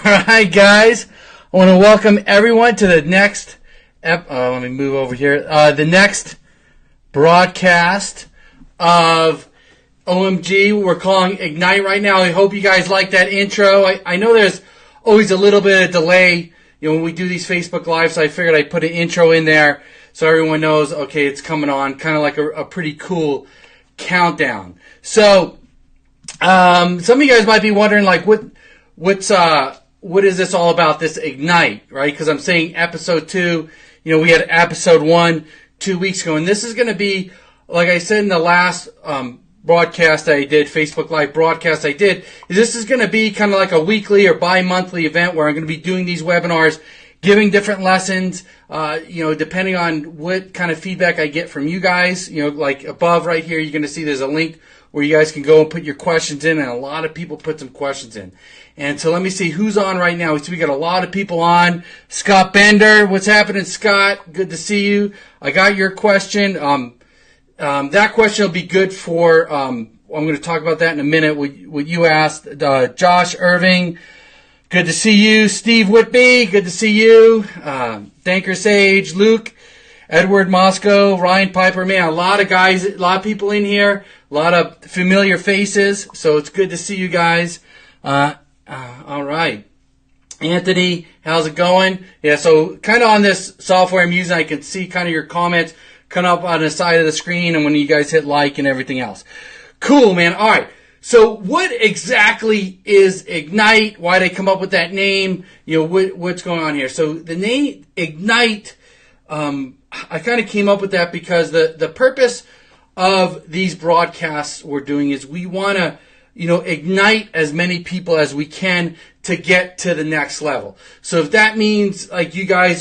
right, guys. I want to welcome everyone to the next. Let me move over here. The next broadcast of OMG. We're calling Ignite right now. I hope you guys like that intro. I know there's always a little bit of delay, when we do these Facebook Lives. So I figured I'd put an intro in there so everyone knows. Okay, it's coming on. Kind of like a pretty cool countdown. So some of you guys might be wondering, like, what is this all about, this Ignite, right? Because I'm saying episode 2, we had episode 1 2 weeks ago, and this is going to be, like I said in the last broadcast I did, Facebook Live broadcast I did, this is going to be kind of like a weekly or bi-monthly event where I'm going to be doing these webinars, giving different lessons, depending on what kind of feedback I get from you guys. Like above right here, you're going to see there's a link where you guys can go and put your questions in, and a lot of people put some questions in. And so let me see who's on right now. So we got a lot of people on. Scott Bender, what's happening, Scott? Good to see you. I got your question. That question will be good for, I'm going to talk about that in a minute, what you asked. Josh Irving, good to see you. Steve Whitby, good to see you. Danker Sage, Luke, Edward Moscow, Ryan Piper. Man, a lot of guys, a lot of people in here, a lot of familiar faces, so it's good to see you guys. All right. Anthony, how's it going? Yeah, so kind of on this software I'm using, I can see kind of your comments come up on the side of the screen and when you guys hit like and everything else. Cool, man. All right. So what exactly is Ignite? Why did I come up with that name? What's going on here? So the name Ignite, I kind of came up with that because the purpose of these broadcasts we're doing is we want to, ignite as many people as we can to get to the next level. So if that means like you guys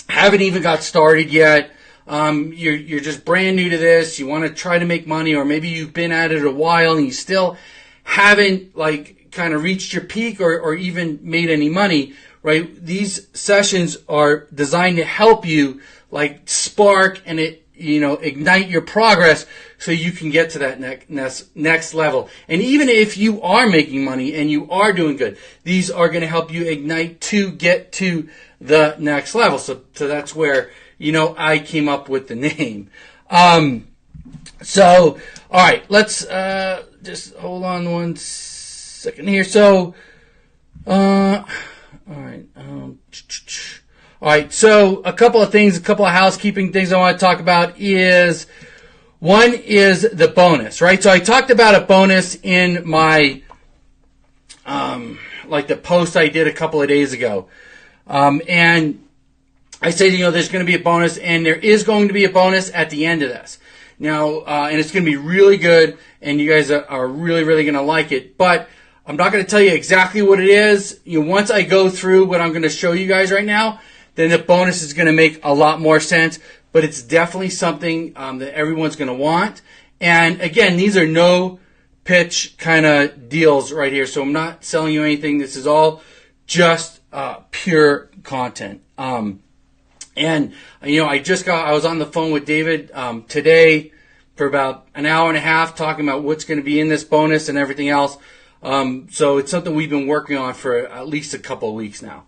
haven't even got started yet, you're just brand new to this, you want to try to make money, or maybe you've been at it a while and you still haven't like kind of reached your peak or even made any money, right? These sessions are designed to help you like spark and ignite your progress so you can get to that next level. And even if you are making money and you are doing good, these are going to help you ignite to get to the next level. So that's where, I came up with the name. So, all right, let's just hold on one second here. So, all right. All right, so a couple of housekeeping things I want to talk about is, one is the bonus, right? So I talked about a bonus in my, the post I did a couple of days ago. And I said, there's going to be a bonus, and there is going to be a bonus at the end of this. Now, and it's going to be really good, and you guys are really, really going to like it. But I'm not going to tell you exactly what it is. Once I go through what I'm going to show you guys right now, then the bonus is going to make a lot more sense. But it's definitely something that everyone's going to want. And again, these are no pitch kind of deals right here. So I'm not selling you anything. This is all just pure content. And I was on the phone with David today for about an hour and a half talking about what's going to be in this bonus and everything else. So it's something we've been working on for at least a couple of weeks now.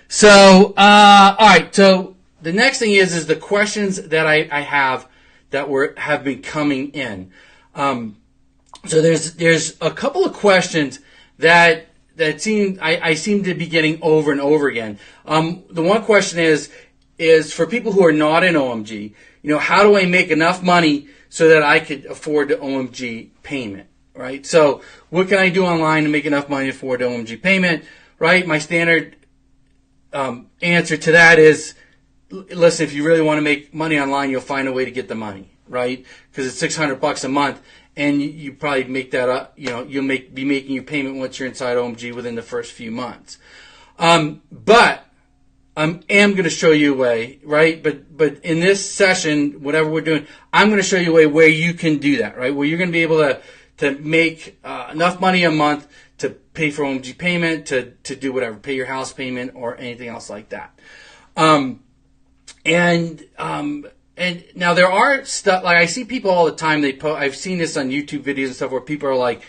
So, all right. So the next thing is the questions that I have that have been coming in. So there's a couple of questions that I seem to be getting over and over again. The one question is for people who are not in OMG, how do I make enough money so that I could afford the OMG payment, right? So what can I do online to make enough money to afford the OMG payment, right? My standard answer to that is, listen, if you really want to make money online, you'll find a way to get the money, right? Because it's $600 a month, and you probably make that up. You'll be making your payment once you're inside OMG within the first few months. But I am going to show you a way, right? But in this session, whatever we're doing, I'm going to show you a way where you can do that, right? Where you're going to be able to make enough money a month to pay for OMG payment, to do whatever, pay your house payment or anything else like that. And now there are stuff, like I see people all the time, I've seen this on YouTube videos and stuff where people are like,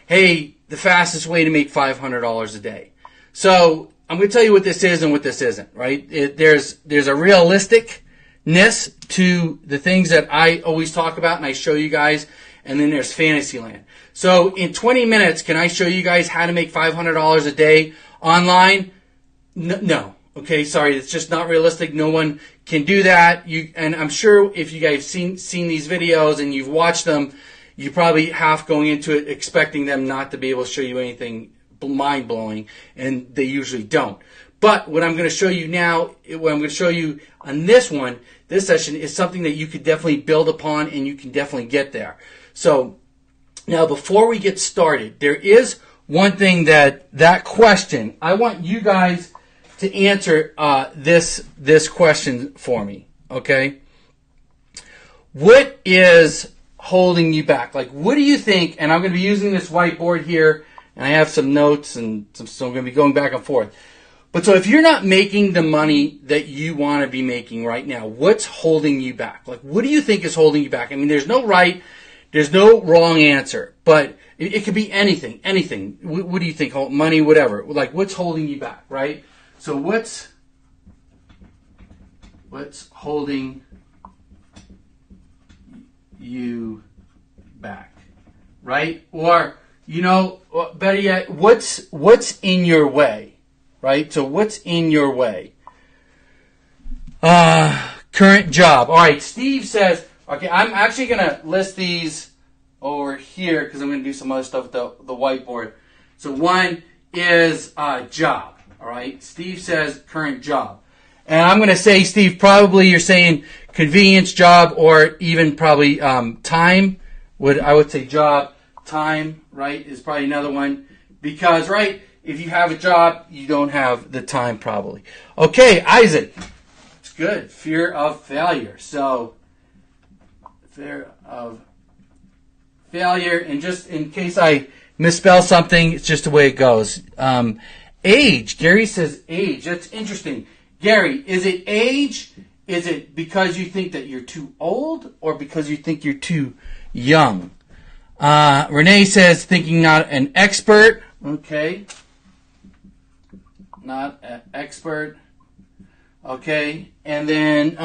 hey, the fastest way to make $500 a day. So I'm going to tell you what this is and what this isn't, right? There's a realisticness to the things that I always talk about and I show you guys, and then there's Fantasyland. So in 20 minutes, can I show you guys how to make $500 a day online? No. Okay, sorry, it's just not realistic. No one can do that. And I'm sure if you guys seen these videos and you've watched them, you probably half going into it expecting them not to be able to show you anything mind-blowing, and they usually don't. But what I'm going to show you now, what I'm going to show you on this session, is something that you could definitely build upon, and you can definitely get there. So now before we get started, there is one thing that question, I want you guys to answer this question for me, okay? What is holding you back? Like, what do you think? And I'm going to be using this whiteboard here, and I have some notes, and so I'm going to be going back and forth. But so if you're not making the money that you want to be making right now, what's holding you back? Like, what do you think is holding you back? I mean, there's no right, there's no wrong answer, but it could be anything. What do you think? Money, whatever. Like, what's holding you back, right? So what's holding you back, right? Or, better yet, what's in your way, right? So what's in your way? Current job. All right, Steve says, okay, I'm actually going to list these over here because I'm going to do some other stuff with the whiteboard. So one is job. All right, Steve says current job. And I'm going to say, Steve, probably you're saying convenience job, or even probably time. I would say job, time, right, is probably another one. Because, right, if you have a job, you don't have the time probably. Okay, Isaac. It's good. Fear of failure. So, fear of failure. And just in case I misspell something, it's just the way it goes. Age. Gary says age. That's interesting. Gary, is it age? Is it because you think that you're too old, or because you think you're too young? Renee says thinking not an expert. Okay. Not an expert. Okay. And then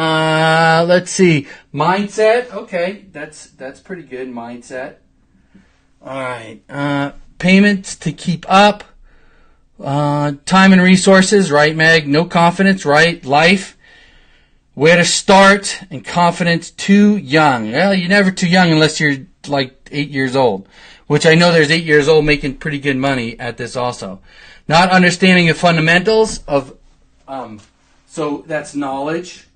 let's see. Mindset. Okay. That's pretty good. Mindset. All right. Payments to keep up. Time and resources, right, Meg? No confidence, right? Life. Where to start, and confidence, too young. Well, you're never too young unless you're like 8 years old, which I know there's 8 years old making pretty good money at this also. Not understanding the fundamentals of, so that's knowledge.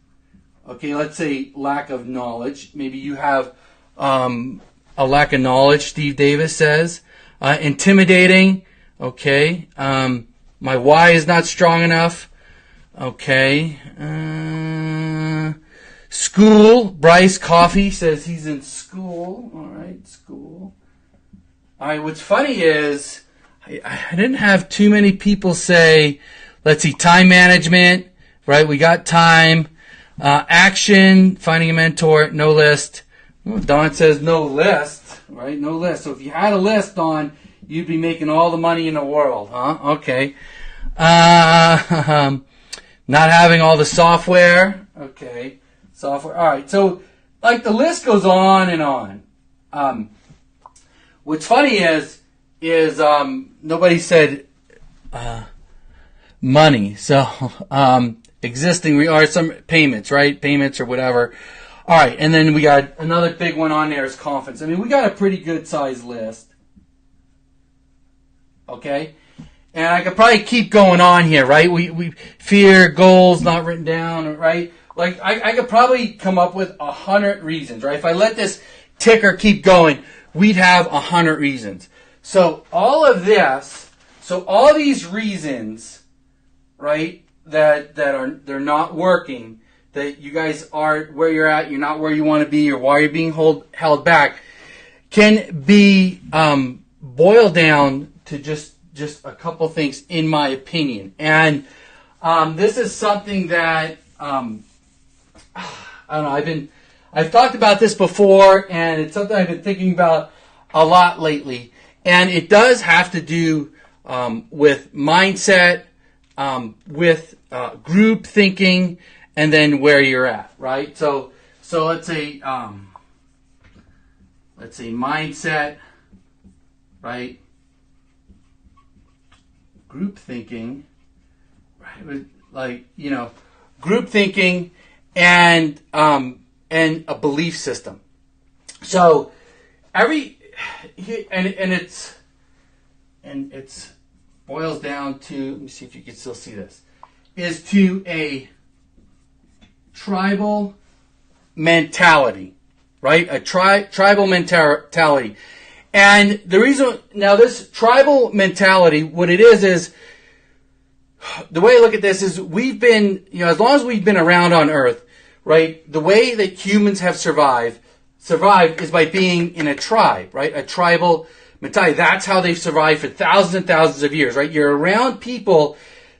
Okay, let's say lack of knowledge. Maybe you have a lack of knowledge, Steve Davis says. Intimidating. Okay. My why is not strong enough. Okay. School. Bryce Coffee says he's in school. All right, school. All right, what's funny is I didn't have too many people say, let's see, time management, right? We got time. Action, finding a mentor, no list. Don says no list, right? No list. So if you had a list, Don, you'd be making all the money in the world, huh? Okay. Not having all the software. Okay. Software. All right. So, like, the list goes on and on. What's funny is nobody said money. So, existing, or some payments, right? Payments or whatever. All right. And then we got another big one on there is confidence. I mean, we got a pretty good sized list. Okay, and I could probably keep going on here, right? We fear, goals not written down, right? Like I could probably come up with 100 reasons, right? If I let this ticker keep going, we'd have 100 reasons. So all of this, so all these reasons, right, that they're not working, that you guys are where you're at, you're not where you want to be, or why you're being held back, can be boiled down to just a couple things, in my opinion. And this is something that I don't know. I've talked about this before, and it's something I've been thinking about a lot lately. And it does have to do with mindset, with group thinking and then where you're at, right? So let's say mindset, right? Group thinking, right? Like, group thinking and a belief system. So it's boils down to, let me see if you can still see this, is to a tribal mentality, right? A tribal mentality. And the reason, now this tribal mentality, what it is the way I look at this is we've been, as long as we've been around on Earth, right, the way that humans have survived is by being in a tribe, right? A tribal mentality. That's how they've survived for thousands and thousands of years, right? You're around people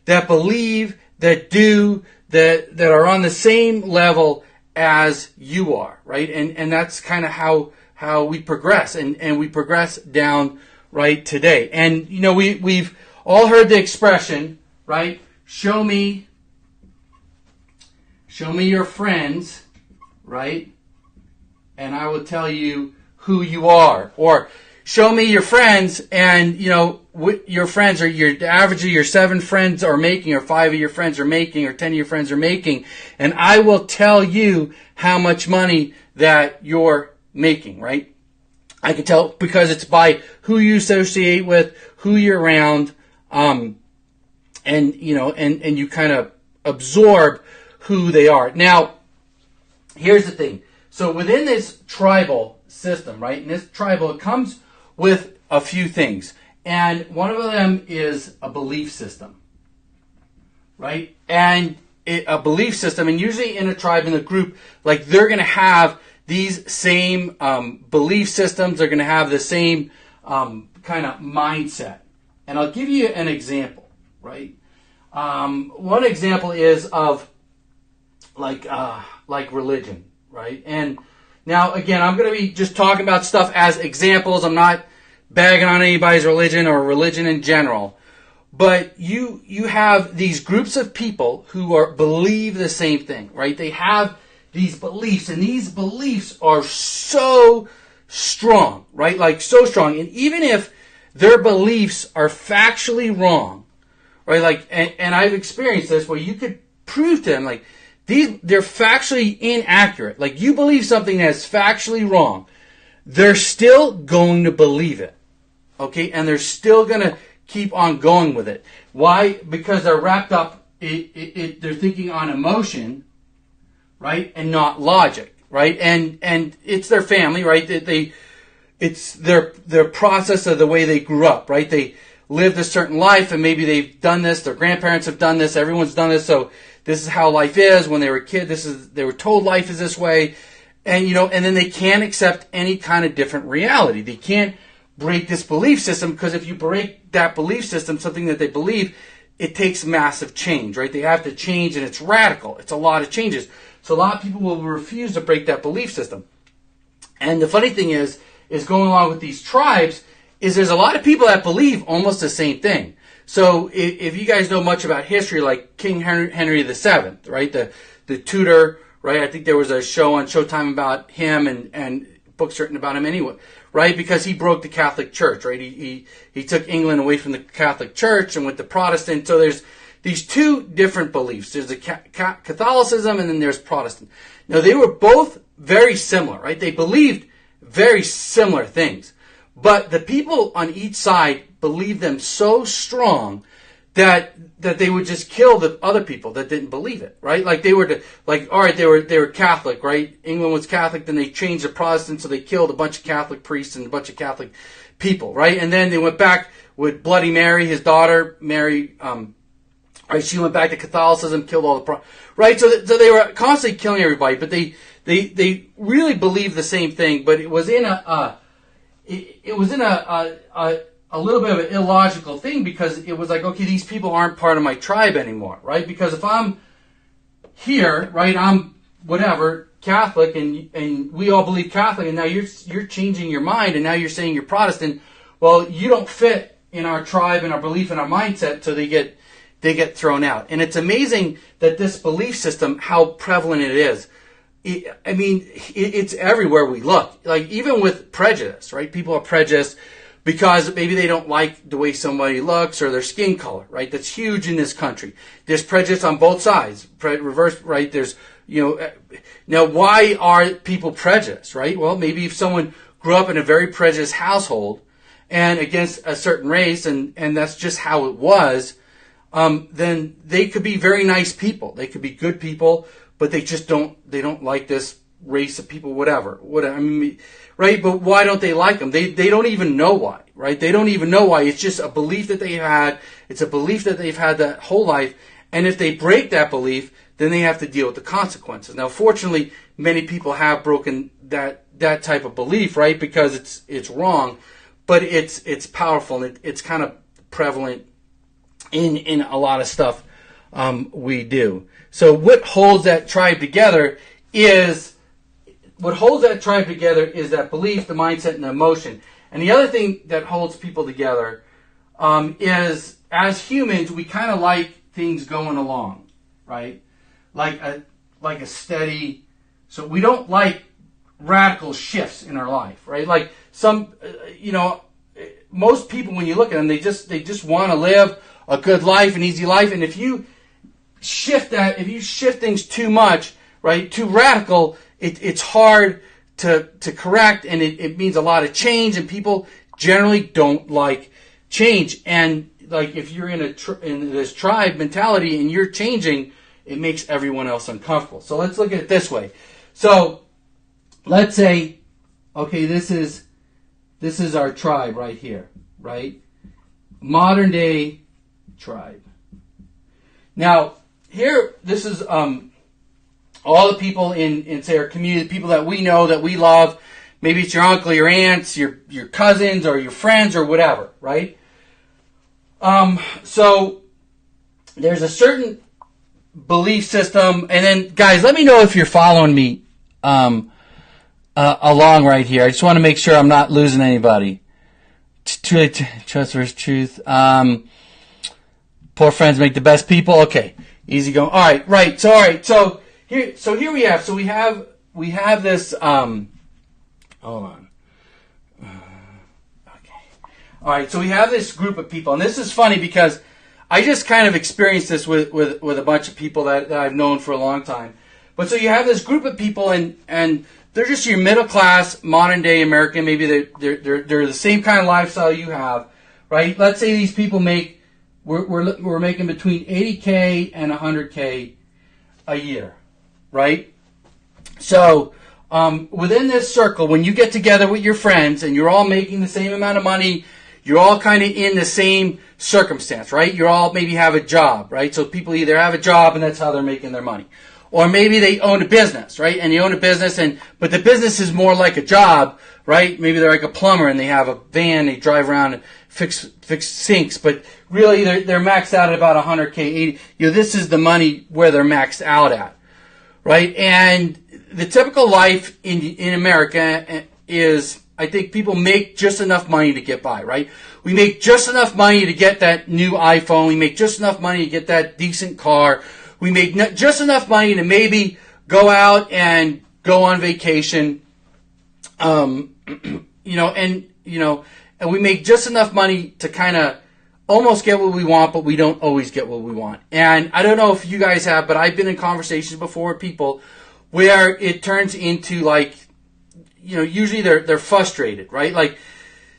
that believe, that do, that are on the same level as you are, right? And that's kind of how we progress, and we progress down right today. And we've all heard the expression, right? Show me your friends, right? And I will tell you who you are. Or show me your friends, and your friends, or the average of your 7 friends are making, or 5 of your friends are making, or 10 of your friends are making, and I will tell you how much money that you're making, right? I can tell because it's by who you associate with, who you're around, and you kind of absorb who they are. Now, here's the thing. So within this tribal system, right, and this tribal, it comes with a few things. And one of them is a belief system, right? And a belief system, and usually in a tribe, in a group, like they're going to have these same belief systems. They're going to have the same kind of mindset. And I'll give you an example, right? One example is of like religion, right? And now, again, I'm going to be just talking about stuff as examples. I'm not bagging on anybody's religion or religion in general. But you have these groups of people who believe the same thing, right? They have these beliefs, and these beliefs are so strong, right? Like so strong. And even if their beliefs are factually wrong, right? Like, and I've experienced this where you could prove to them, like, they're factually inaccurate. Like, you believe something that's factually wrong, they're still going to believe it, okay? And they're still going to keep on going with it. Why? Because they're wrapped up, they're thinking on emotion, right? And not logic, right? And it's their family, right? It's their process of the way they grew up, right? They lived a certain life, and maybe they've done this, their grandparents have done this, everyone's done this, so this is how life is. When they were a kid, they were told life is this way. And, and then they can't accept any kind of different reality. They can't break this belief system, because if you break that belief system, something that they believe, it takes massive change, right? They have to change, and it's radical. It's a lot of changes. So a lot of people will refuse to break that belief system. And the funny thing is going along with these tribes, is there's a lot of people that believe almost the same thing. So if you guys know much about history, like King Henry VII, right? The Tudor, right? I think there was a show on Showtime about him, and books written about him anyway, right? Because he broke the Catholic Church, right? He took England away from the Catholic Church and went to Protestant. So there's these two different beliefs. There's the Catholicism, and then there's Protestant. Now, they were both very similar, right? They believed very similar things. But the people on each side believed them so strong that they would just kill the other people that didn't believe it, right? Like they were they were Catholic, right? England was Catholic, then they changed to Protestant, so they killed a bunch of Catholic priests and a bunch of Catholic people, right? And then they went back with Bloody Mary, his daughter Mary, right? She went back to Catholicism, killed all the right. So they were constantly killing everybody, but they really believed the same thing, but it was in a little bit of an illogical thing, because it was like, okay, these people aren't part of my tribe anymore, right? Because if I'm here, right, I'm whatever Catholic, and we all believe Catholic, and now you're changing your mind, and now you're saying you're Protestant. Well, you don't fit in our tribe and our belief and our mindset, so they get they get thrown out. And it's amazing that this belief system, how prevalent it is. It's everywhere we look. Like, even with prejudice, right? People are prejudiced because maybe they don't like the way somebody looks or their skin color, right? That's huge in this country. There's prejudice on both sides. Reverse, right? There's, now why are people prejudiced, right? Well, maybe if someone grew up in a very prejudiced household and against a certain race, and that's just how it was, then they could be very nice people. They could be good people, but they just don't like this race of people, whatever. Right? But why don't they like them? They don't even know why, right? They don't even know why. It's just a belief that they've had. It's a belief that they've had that whole life. And if they break that belief, then they have to deal with the consequences. Now, fortunately, many people have broken that type of belief, right? Because it's wrong, but it's powerful, and it's kind of prevalent in a lot of stuff we do. So what holds that tribe together is that belief, the mindset, and the emotion. And the other thing that holds people together is, as humans, we kind of like things going along, right? Like a steady. So we don't like radical shifts in our life, right? Like some, most people, when you look at them, they just want to live a good life, an easy life. And if you shift things too much, right, too radical, it's hard to correct, and it means a lot of change, and people generally don't like change. And like, if you're in this tribe mentality and you're changing, it makes everyone else uncomfortable. So let's look at it this way. So let's say, okay, this is our tribe right here, right? Modern day tribe. Now, here, this is all the people in say, our community, people that we know, that we love. Maybe it's your uncle, your aunts, your cousins, or your friends, or whatever, right? So there's a certain belief system, and then, guys, let me know if you're following me along right here. I just want to make sure I'm not losing anybody. Trust versus truth. Poor friends make the best people. Okay, easy going. All right, right. So here we have. So we have this. Hold on. Okay. All right. So we have this group of people, and this is funny because I just kind of experienced this with a bunch of people that I've known for a long time. But so you have this group of people, and they're just your middle class, modern day American. Maybe they're the same kind of lifestyle you have, right? Let's say these people we're making between $80K and $100K a year, right? So within this circle, when you get together with your friends and you're all making the same amount of money, you're all kind of in the same circumstance, right? You all maybe have a job, right? So people either have a job and that's how they're making their money. Or maybe they own a business, right? And they own a business, but the business is more like a job, right? Maybe they're like a plumber and they have a van, they drive around and fix sinks, but really they're maxed out at about $100K, 80. This is the money where they're maxed out at, right? And the typical life in America is, I think people make just enough money to get by, right? We make just enough money to get that new iPhone. We make just enough money to get that decent car. We make just enough money to maybe go out and go on vacation, and we make just enough money to kind of almost get what we want, but we don't always get what we want. And I don't know if you guys have, but I've been in conversations before with people where it turns into like, usually they're frustrated, right? Like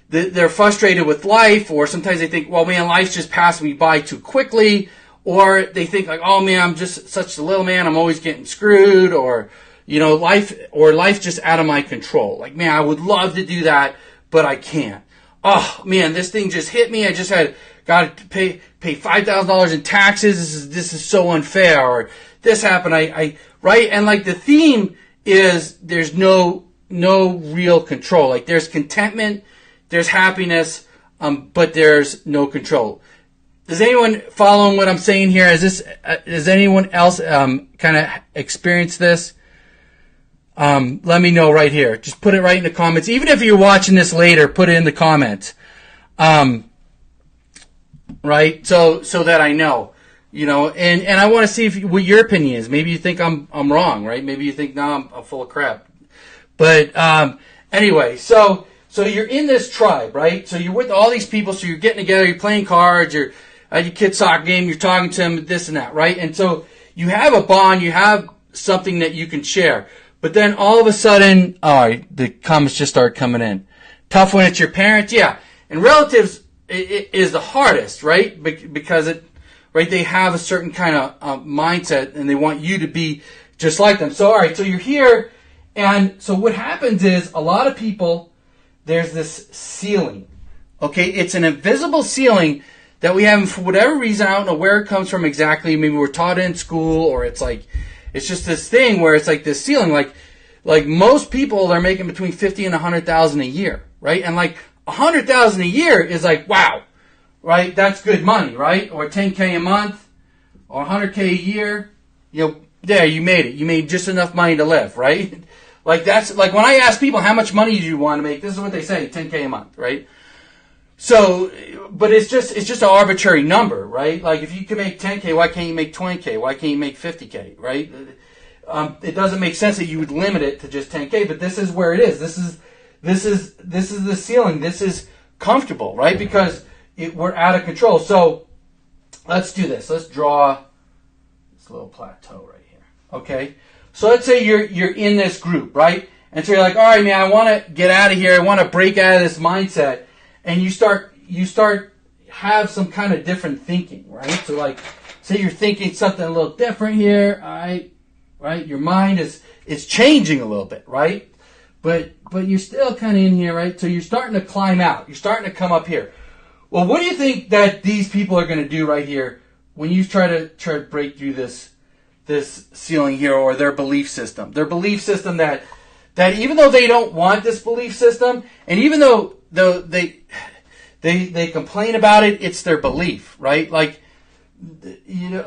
they're frustrated with life, or sometimes they think, well, man, life's just passing me by too quickly. Or they think like, oh man, I'm just such a little man, I'm always getting screwed, or life's just out of my control. Like, man, I would love to do that, but I can't. Oh man, this thing just hit me. I just got to pay $5,000 in taxes. This is so unfair. Or this happened. Right? And like the theme is there's no real control. Like there's contentment, there's happiness, but there's no control. Is anyone following what I'm saying here? Has anyone else kind of experienced this? Let me know right here. Just put it right in the comments. Even if you're watching this later, put it in the comments. Right? So that I know. And I want to see what your opinion is. Maybe you think I'm wrong, right? Maybe you think, no, I'm full of crap. But anyway, so you're in this tribe, right? So you're with all these people, so you're getting together, you're playing cards, you're at your kid's soccer game, you're talking to them, this and that, right? And so you have a bond, you have something that you can share. But then all of a sudden, all right, the comments just start coming in. Tough when it's your parents, yeah. And relatives is the hardest, right? Because they have a certain kind of mindset, and they want you to be just like them. So, all right, so you're here, and so what happens is a lot of people, there's this ceiling, okay? It's an invisible ceiling that we have, and for whatever reason, I don't know where it comes from exactly. Maybe we're taught it in school, or it's just this thing where it's like this ceiling. Like most people, they're making between $50,000 and $100,000 a year, right? And like $100,000 a year is like, wow, right? That's good money, right? Or $10K a month, or $100K a year. There, you made it. You made just enough money to live, right? Like that's like when I ask people how much money do you want to make, this is what they say: $10K a month, right? So, but it's just an arbitrary number, right? Like if you can make $10K, why can't you make $20K? Why can't you make $50K, right? It doesn't make sense that you would limit it to just $10K, but this is where it is. This is the ceiling. This is comfortable, right? Because we're out of control. So let's do this. Let's draw this little plateau right here. Okay. So let's say you're in this group, right? And so you're like, all right, man, I want to get out of here. I want to break out of this mindset. And you start have some kind of different thinking, right? So like, say you're thinking something a little different here, all right? Your mind is changing a little bit, right? But you're still kind of in here, right? So you're starting to climb out. You're starting to come up here. Well, what do you think that these people are going to do right here when you try to break through this ceiling here, or their belief system? Their belief system that even though they don't want this belief system, and even though they complain about it, it's their belief, right? Like,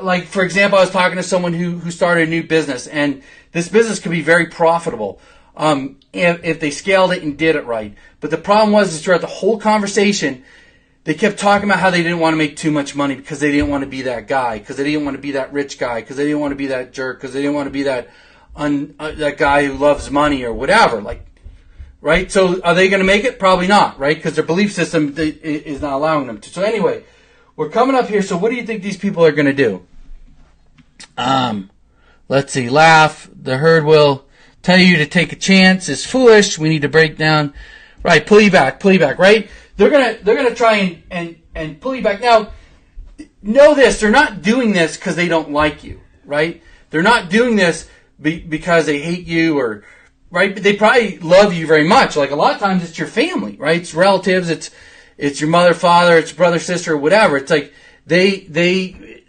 like for example, I was talking to someone who started a new business, and this business could be very profitable if they scaled it and did it right. But the problem was throughout the whole conversation, they kept talking about how they didn't want to make too much money because they didn't want to be that guy, because they didn't want to be that rich guy, because they didn't want to be that jerk, because they didn't want to be that guy who loves money or whatever. Like, right? So are they going to make it? Probably not, right? Because their belief system is not allowing them to. So anyway, we're coming up here. So what do you think these people are going to do? Let's see. Laugh. The herd will tell you to take a chance. It's foolish. We need to break down. Right. Pull you back, right? They're gonna try and pull you back. Now, know this: they're not doing this because they don't like you, right? They're not doing this because they hate you, or right. But they probably love you very much. Like a lot of times, it's your family, right? It's relatives. It's your mother, father, it's brother, sister, whatever. It's like they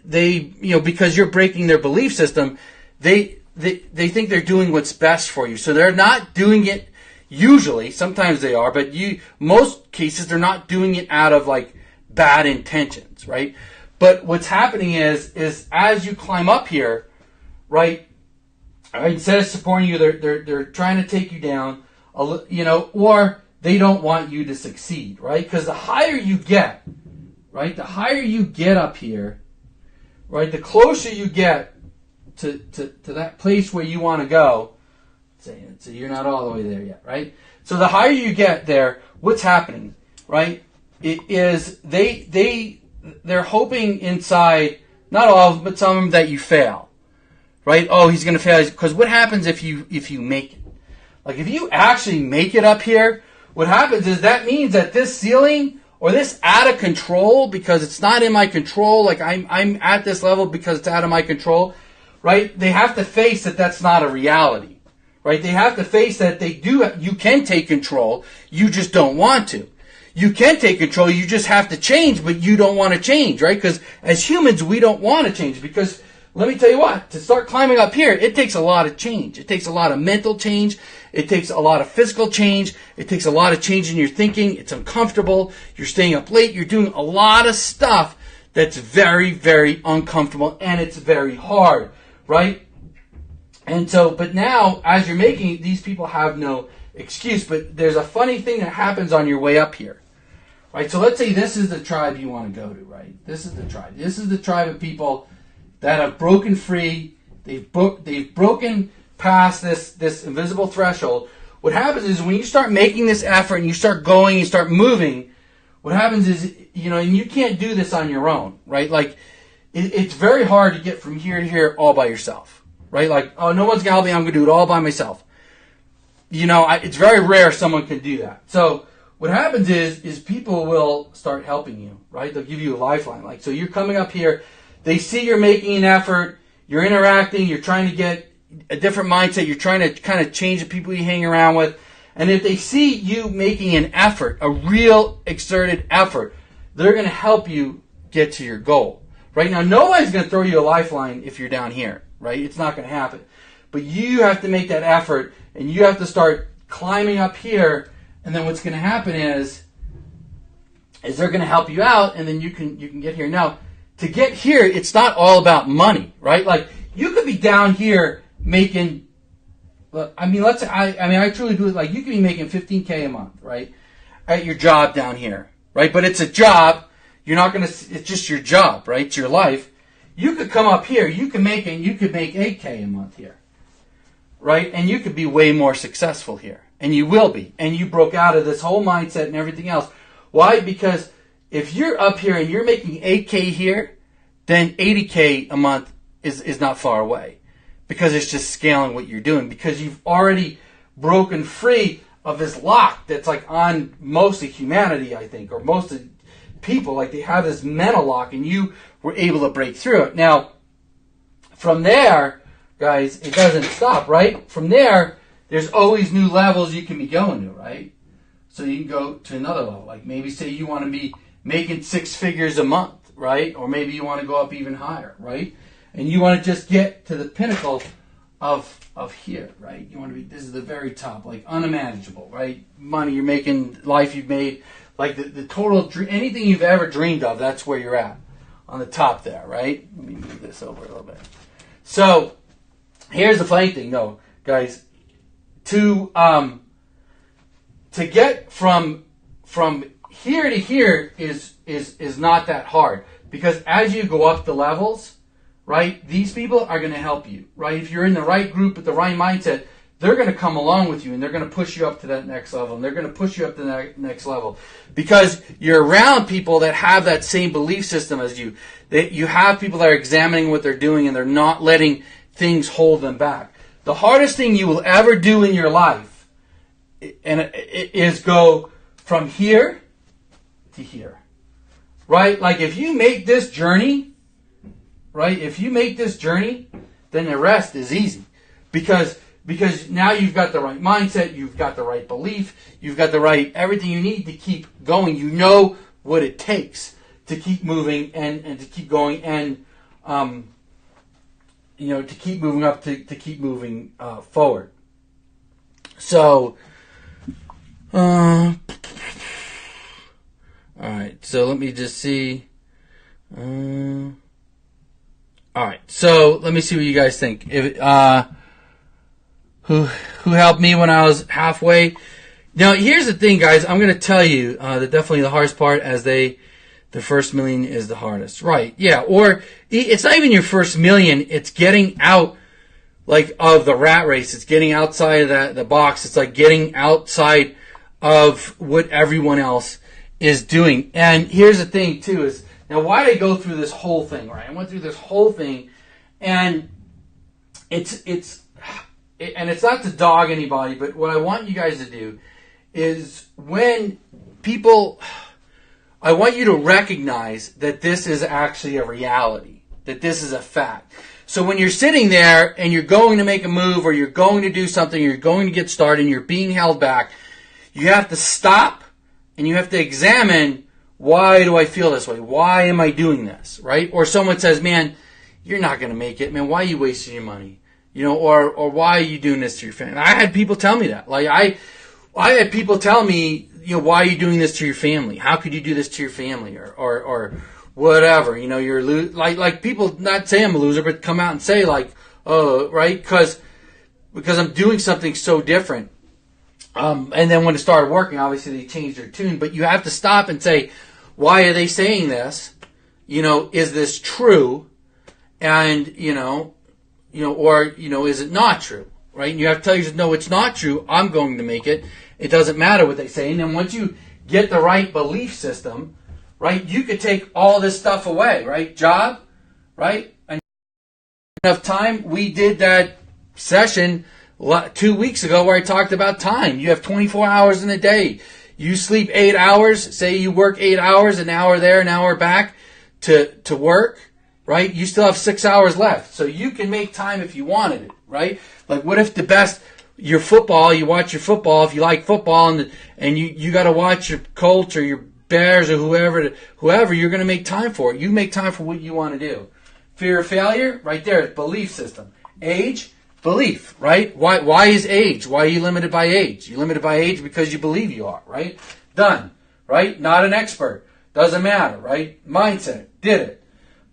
because you're breaking their belief system, they think they're doing what's best for you. So they're not doing it. Usually, sometimes they are, but most cases they're not doing it out of like bad intentions, right? But what's happening is as you climb up here, right? Instead of supporting you, they're trying to take you down, or they don't want you to succeed, right? Because the higher you get, right? The higher you get up here, right? The closer you get to that place where you want to go. So you're not all the way there yet, right? So the higher you get there, what's happening, right? It is they're hoping inside, not all of them, but some of them, that you fail, right? Oh, he's going to fail. Because what happens if you make it? Like if you actually make it up here, what happens is that means that this ceiling or this out of control, because it's not in my control, like I'm at this level because it's out of my control, right? They have to face that that's not a reality. Right? They have to face that you can take control, you just don't want to. You can take control, you just have to change, but you don't want to change, right? Because as humans, we don't want to change, because let me tell you what, to start climbing up here, it takes a lot of change. It takes a lot of mental change. It takes a lot of physical change. It takes a lot of change in your thinking. It's uncomfortable. You're staying up late. You're doing a lot of stuff that's very, very uncomfortable, and it's very hard, right? And so, but now, as you're making it, these people have no excuse. But there's a funny thing that happens on your way up here, right? So let's say this is the tribe you want to go to, right? This is the tribe. This is the tribe of people that have broken free. They've broken past this invisible threshold. What happens is when you start making this effort and you start going, you start moving, what happens is, and you can't do this on your own, right? Like, it's very hard to get from here to here all by yourself, right? Like, oh, no one's going to help me, I'm going to do it all by myself. It's very rare someone can do that. So what happens is people will start helping you, right? They'll give you a lifeline. Like, so you're coming up here, they see you're making an effort, you're interacting, you're trying to get a different mindset, you're trying to kind of change the people you hang around with. And if they see you making an effort, a real exerted effort, they're going to help you get to your goal. Right now, nobody's going to throw you a lifeline if you're down here, right? It's not going to happen. But you have to make that effort, and you have to start climbing up here, and then what's going to happen is they're going to help you out, and then you can get here. Now, to get here, it's not all about money, right? Like, you could be down here making, let's say, I truly believe, like, you could be making $15K a month, right? At your job down here, right? But it's a job. You're not going to, it's just your job, right? It's your life. You could come up here, you could make 8K a month here, right? And you could be way more successful here. And you will be. And you broke out of this whole mindset and everything else. Why? Because if you're up here and you're making 8K here, then 80K a month is not far away. Because it's just scaling what you're doing. Because you've already broken free of this lock that's like on most of humanity, I think, or most of people. Like, they have this mental lock, and you were able to break through it. Now, from there, guys, it doesn't stop, right? From there, there's always new levels you can be going to, right? So you can go to another level. Like, maybe say you want to be making 6 figures a month, right? Or maybe you want to go up even higher, right? And you want to just get to the pinnacle of here, right? You want to be, this is the very top, like unimaginable, right? Money you're making, life you've made, like the total, anything you've ever dreamed of, that's where you're at, on the top there, right? Let me move this over a little bit. So, here's the funny thing, though, guys. To get from here to here is not that hard, because as you go up the levels, right, these people are going to help you, right? If you're in the right group with the right mindset, they're going to come along with you, and they're going to push you up to that next level, and they're going to push you up to that next level, because you're around people that have that same belief system as you. That you have people that are examining what they're doing, and they're not letting things hold them back. The hardest thing you will ever do in your life is go from here to here, right? Like, if you make this journey, right? If you make this journey, then the rest is easy, because now you've got the right mindset, you've got the right belief, you've got the right everything you need to keep going. You know what it takes to keep moving and to keep going, and to keep moving up, to keep moving forward. So, all right. So let me just see. All right. So let me see what you guys think. If who helped me when I was halfway? Now, here's the thing, guys. I'm going to tell you that definitely the hardest part, the first million is the hardest. Right, yeah. Or it's not even your first million. It's getting out, like, of the rat race. It's getting outside of the box. It's like getting outside of what everyone else is doing. And here's the thing, too, is, now, why did I go through this whole thing, right? I went through this whole thing, and it's not to dog anybody, but what I want you guys to do is, when people, I want you to recognize that this is actually a reality, that this is a fact. So when you're sitting there and you're going to make a move, or you're going to do something, you're going to get started, and you're being held back, you have to stop and you have to examine, why do I feel this way? Why am I doing this, right? Or someone says, man, you're not going to make it. Man, why are you wasting your money? Or why are you doing this to your family? I had people tell me that. Like, I had people tell me, why are you doing this to your family? How could you do this to your family? Or whatever. You're like people not say I'm a loser, but come out and say, like, oh, right? Because I'm doing something so different. And then when it started working, obviously they changed their tune. But you have to stop and say, why are they saying this? Is this true? and or is it not true, right? And you have to tell yourself, no, it's not true. I'm going to make it. It doesn't matter what they say. And then once you get the right belief system, right, you could take all this stuff away, right? Job, right? And enough time. We did that session 2 weeks ago where I talked about time. You have 24 hours in a day. You sleep 8 hours. Say you work 8 hours, an hour there, an hour back to work, right? You still have 6 hours left. So you can make time if you wanted it, right? Like what if your football, you watch your football, if you like football and you got to watch your Colts or your Bears or whoever, you're going to make time for it. You make time for what you want to do. Fear of failure, right there, belief system. Age, belief, right? Why is age? Why are you limited by age? You're limited by age because you believe you are, right? Done, right? Not an expert. Doesn't matter, right? Mindset, did it.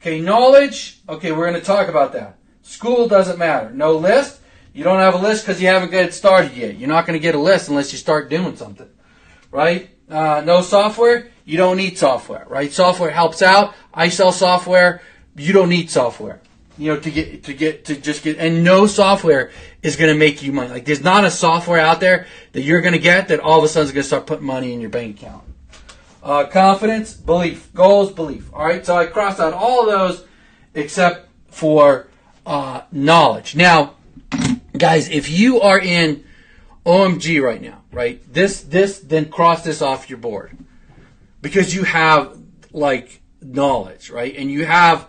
Okay, knowledge, okay, we're going to talk about that. School doesn't matter. No list. You don't have a list because you haven't got it started yet. You're not going to get a list unless you start doing something, right? No software. You don't need software, right? Software helps out. I sell software. You don't need software, and no software is going to make you money. Like there's not a software out there that you're going to get that all of a sudden is going to start putting money in your bank account. Confidence, belief, goals, belief. All right, so I crossed out all of those except for knowledge. Now, guys, if you are in OMG right now, right, then cross this off your board because you have like knowledge, right, and you have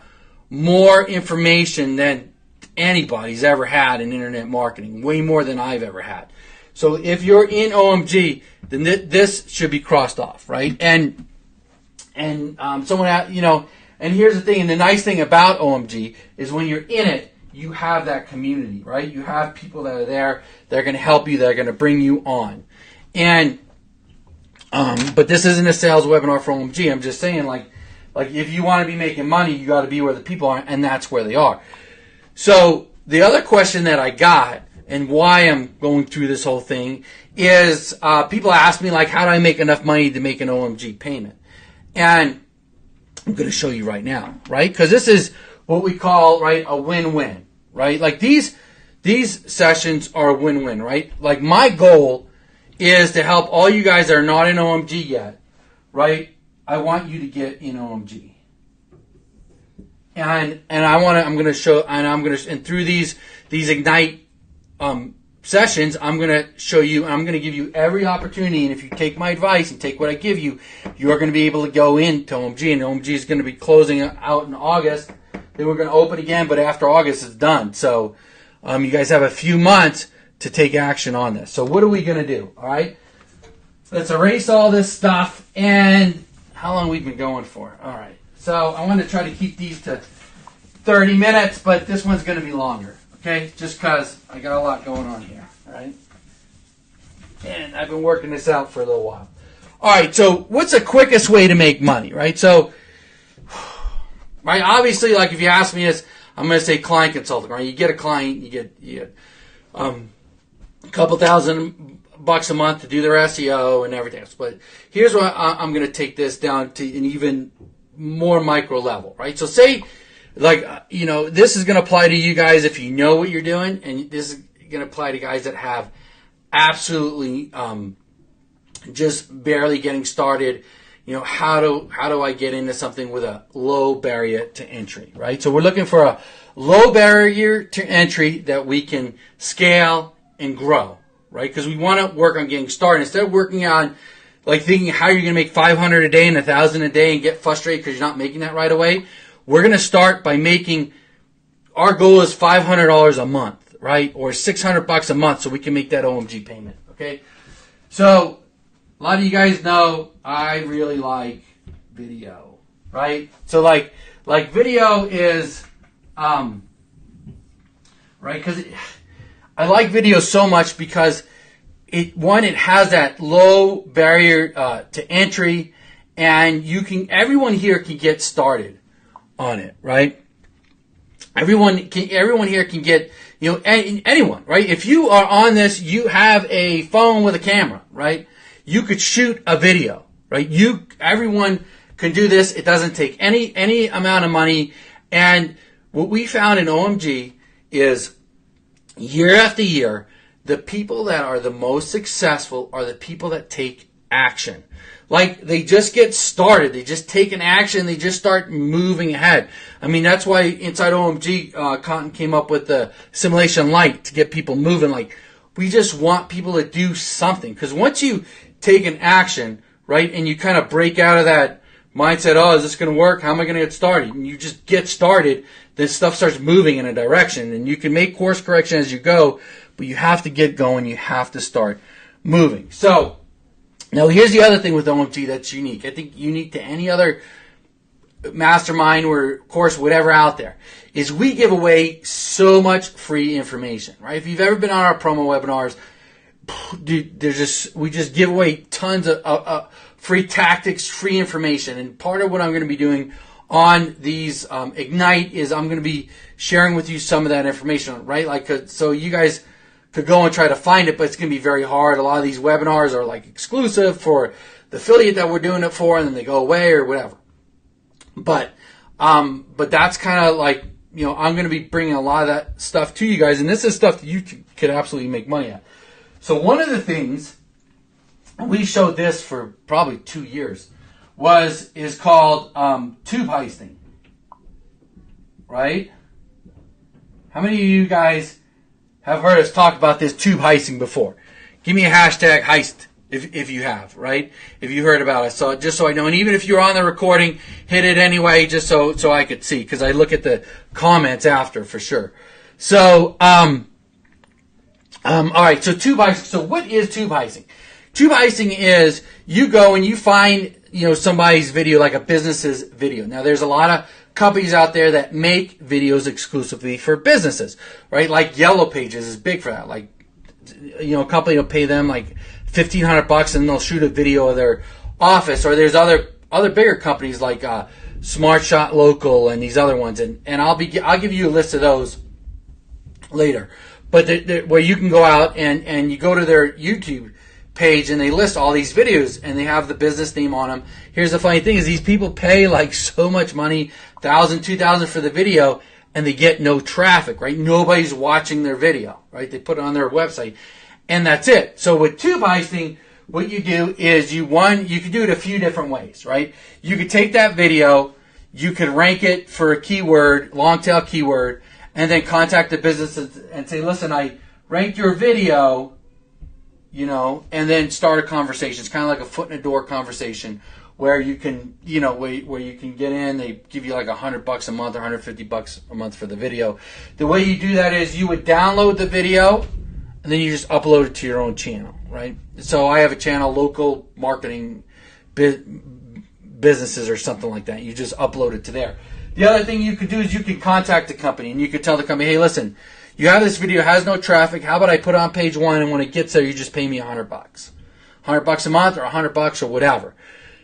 more information than anybody's ever had in internet marketing, way more than I've ever had. So if you're in OMG, then this should be crossed off, right? And someone, and here's the thing, and the nice thing about OMG is when you're in it, you have that community, right? You have people that are there, that are going to help you, that are going to bring you on. And, but this isn't a sales webinar for OMG. I'm just saying, like if you want to be making money, you got to be where the people are, and that's where they are. So the other question that I got, and why I'm going through this whole thing, is people ask me, like, how do I make enough money to make an OMG payment? And I'm going to show you right now, right? Because this is what we call, right, a win-win, right? Like these sessions are a win-win, right? Like my goal is to help all you guys that are not in OMG yet, right? I want you to get in OMG. And I'm going to show, and through these Ignite sessions, I'm going to show you, I'm going to give you every opportunity, and if you take my advice and take what I give you, you are going to be able to go into OMG, and OMG is going to be closing out in August. Then we're going to open again, but after August it's done. So you guys have a few months to take action on this. So what are we going to do? All right, let's erase all this stuff. And how long we've been going for? All right. So I want to try to keep these to 30 minutes, but this one's going to be longer. Okay, just because I got a lot going on here. All right, and I've been working this out for a little while. All right. So what's the quickest way to make money? Right. So. Right, obviously, like if you ask me this, I'm going to say client consulting. Right, you get a client, you get a couple $1,000 a month to do their SEO and everything else. But here's what I'm going to take this down to an even more micro level. Right, so say, like this is going to apply to you guys if you know what you're doing, and this is going to apply to guys that have absolutely just barely getting started. How do I get into something with a low barrier to entry, right? So we're looking for a low barrier to entry that we can scale and grow, right? Because we want to work on getting started. Instead of working on, like, thinking how you're going to make 500 a day and 1,000 a day and get frustrated because you're not making that right away, we're going to start by making, our goal is $500 a month, right? Or $600 a month so we can make that OMG payment, okay? So a lot of you guys know I really like video, right? So like video is, right? Because I like video so much because it has that low barrier to entry, and everyone here can get started on it, right? Everyone here can get, anyone, right? If you are on this, you have a phone with a camera, right? You could shoot a video, right? Everyone can do this. It doesn't take any amount of money. And what we found in OMG is year after year, the people that are the most successful are the people that take action. Like, they just get started. They just take an action. They just start moving ahead. I mean, that's why inside OMG, Cotton came up with the Simulation Light to get people moving. Like, we just want people to do something. Because once you take an action, right, and you kind of break out of that mindset, oh, is this going to work? How am I going to get started? And you just get started, then stuff starts moving in a direction. And you can make course correction as you go, but you have to get going. You have to start moving. So, now here's the other thing with OMG that's unique. I think unique to any other mastermind or course, whatever out there, is we give away so much free information, right? If you've ever been on our promo webinars, dude, we just give away tons of free tactics, free information. And part of what I'm going to be doing on these Ignite is I'm going to be sharing with you some of that information, right? Like, so you guys could go and try to find it, but it's going to be very hard. A lot of these webinars are like exclusive for the affiliate that we're doing it for, and then they go away or whatever. But that's kind of like, you know, I'm going to be bringing a lot of that stuff to you guys, and this is stuff that you could absolutely make money at. So one of the things, and we showed this for probably 2 years, is called tube heisting, right? How many of you guys have heard us talk about this tube heisting before? Give me a hashtag heist if you have, right? If you heard about it. So just so I know, and even if you're on the recording, hit it anyway, just so I could see, because I look at the comments after for sure. So, all right. So tube heisting. So what is tube heisting? Tube heisting is you go and you find, you know, somebody's video, like a business's video. Now, there's a lot of companies out there that make videos exclusively for businesses, right? Like Yellow Pages is big for that. Like, you know, a company will pay them like $1,500 and they'll shoot a video of their office. Or there's other bigger companies like Smart Shot Local and these other ones. And I'll give you a list of those later. But where you can go out and you go to their YouTube page and they list all these videos and they have the business name on them. Here's the funny thing is these people pay like so much money, $1,000, $2,000 for the video, and they get no traffic, right? Nobody's watching their video, right? They put it on their website and that's it. So with tube heisting, what you do is you can do it a few different ways, right? You could take that video, you could rank it for a keyword, long tail keyword, and then contact the business and say, listen, I ranked your video, you know, and then start a conversation. It's kind of like a foot in the door conversation where you can, you know, where you can get in. They give you like $100 a month or $150 a month for the video. The way you do that is you would download the video and then you just upload it to your own channel, right? So I have a channel, local marketing businesses or something like that. You just upload it to there. The other thing you could do is you can contact the company and you could tell the company, hey, listen, you have this video, has no traffic. How about I put it on page 1 and when it gets there, you just pay me $100. $100 a month or $100 or whatever.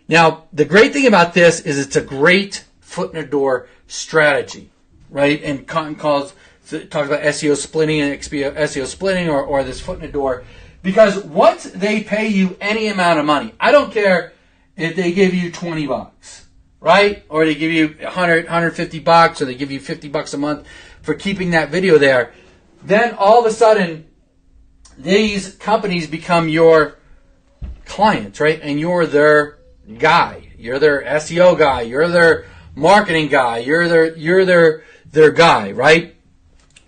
Now, the great thing about this is it's a great foot in the door strategy, right? And Cotton talks about SEO splitting and SEO splitting or this foot in the door. Because once they pay you any amount of money, I don't care if they give you $20, right? Or they give you $100, $150, or they give you $50 a month for keeping that video there, then all of a sudden, these companies become your clients, right? And you're their guy. You're their SEO guy. You're their marketing guy. You're their guy, right?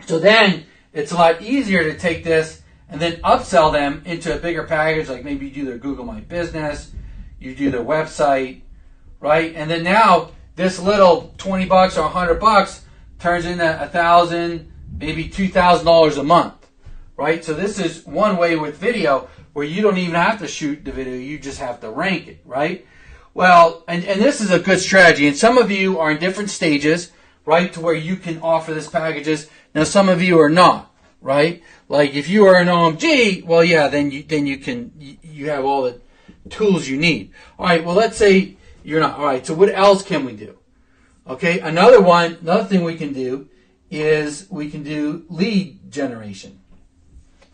So then it's a lot easier to take this and then upsell them into a bigger package, like maybe you do their Google My Business, you do their website, right? And then now this little $20 or $100 turns into $1,000, maybe $2,000 a month, right? So this is one way with video where you don't even have to shoot the video, you just have to rank it, right? Well, and this is a good strategy, and some of you are in different stages, right, to where you can offer this packages. Now, some of you are not, right? Like if you are an OMG, well, yeah, then you have all the tools you need. All right, well, let's say you're not. All right, so what else can we do? Okay, another thing we can do is we can do lead generation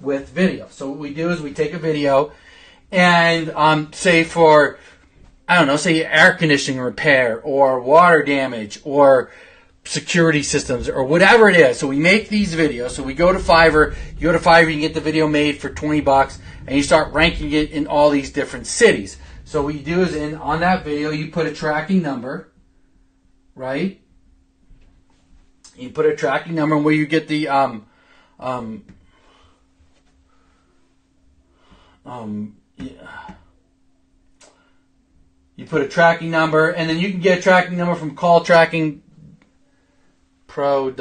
with video. So what we do is we take a video and say for, I don't know, say air conditioning repair or water damage or security systems or whatever it is. So we make these videos. So we go to Fiverr. You go to Fiverr, you can get the video made for $20, and you start ranking it in all these different cities. So what you do is on that video, you put a tracking number, right? You put a tracking number where you get the you put a tracking number, and then you can get a tracking number from Call Tracking Pro.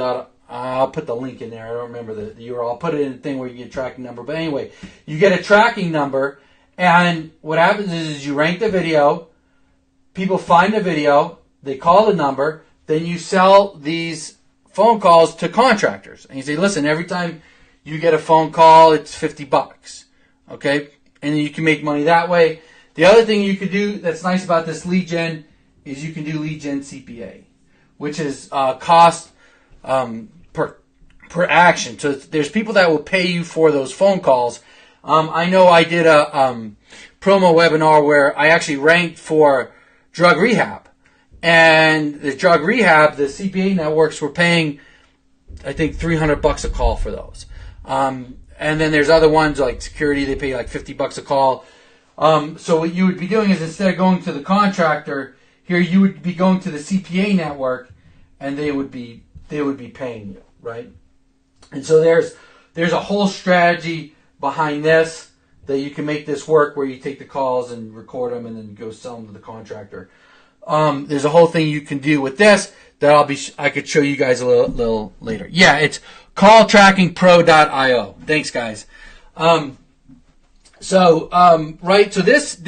I'll put the link in there. I don't remember the URL. I'll put it in a thing where you get a tracking number. But anyway, you get a tracking number, and what happens is you rank the video. People find the video. They call the number. Then you sell these phone calls to contractors. And you say, listen, every time you get a phone call, it's $50. Okay? And then you can make money that way. The other thing you can do that's nice about this lead gen is you can do lead gen CPA, which is cost per action. So there's people that will pay you for those phone calls. I know I did a promo webinar where I actually ranked for drug rehab. And the drug rehab, the CPA networks were paying, I think, $300 a call for those. And then there's other ones like security, they pay like $50 a call. So what you would be doing is instead of going to the contractor, here you would be going to the CPA network, and they would be paying you, right? And so there's a whole strategy behind this that you can make this work, where you take the calls and record them and then go sell them to the contractor. There's a whole thing you can do with this that I could show you guys a little later. Yeah, it's calltrackingpro.io. Thanks, guys. Right. So this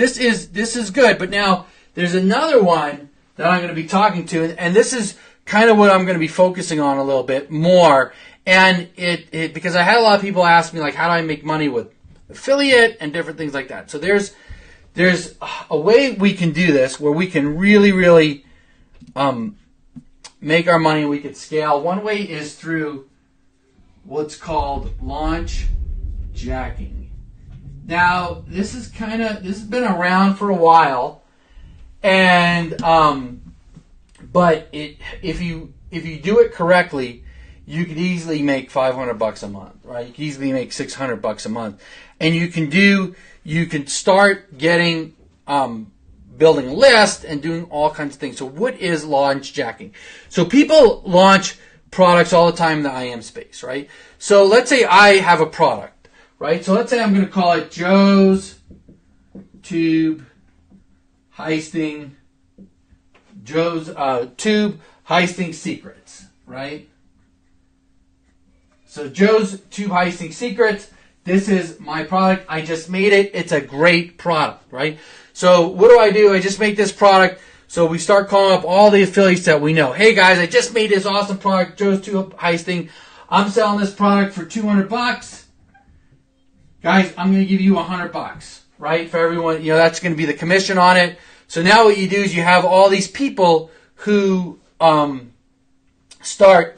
is good, but now there's another one that I'm going to be talking to, and this is kind of what I'm going to be focusing on a little bit more. And it because I had a lot of people ask me, like, how do I make money with affiliate and different things like that. So there's a way we can do this where we can really make our money. We can scale. One way is through what's called launch jacking. Now, this has been around for a while, and but if you do it correctly, you could easily make $500 a month, right? You can easily make $600 a month, and you can start getting building a list and doing all kinds of things. So, what is launch jacking? So, people launch products all the time in the IM space, right? So, let's say I have a product. Right, so let's say I'm going to call it Joe's Tube Heisting Secrets, right? So Joe's Tube Heisting Secrets. This is my product. I just made it. It's a great product, right? So what do? I just make this product. So we start calling up all the affiliates that we know. Hey guys, I just made this awesome product, Joe's Tube Heisting. I'm selling this product for $200. Guys, I'm going to give you $100, right? For everyone, that's going to be the commission on it. So now what you do is you have all these people who start,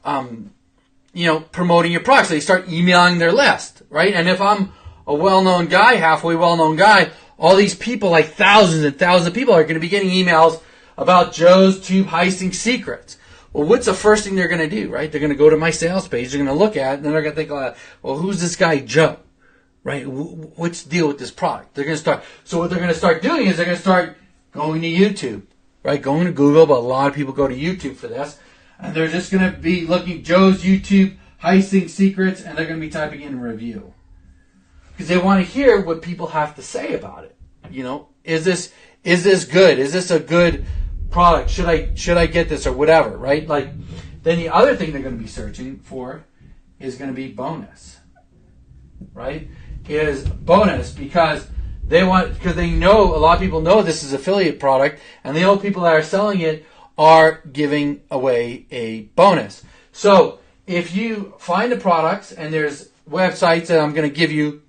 promoting your products. They start emailing their list, right? And if I'm a well-known guy, halfway well-known guy, all these people, like thousands and thousands of people, are going to be getting emails about Joe's Tube Heisting Secrets. Well, what's the first thing they're going to do, right? They're going to go to my sales page. They're going to look at it, and then they're going to think, well, who's this guy Joe? Right? What's the deal with this product? They're going to start. So what they're going to start doing is they're going to start going to YouTube, right? Going to Google, but a lot of people go to YouTube for this, and they're just going to be looking Joe's YouTube Heisting Secrets, and they're going to be typing in review because they want to hear what people have to say about it. Is this good? Is this a good product? Should I get this or whatever? Right? Like, then the other thing they're going to be searching for is going to be bonus, right? Is bonus because they know a lot of people know this is affiliate product, and they know people that are selling it are giving away a bonus. So if you find the products, and there's websites that I'm going to give you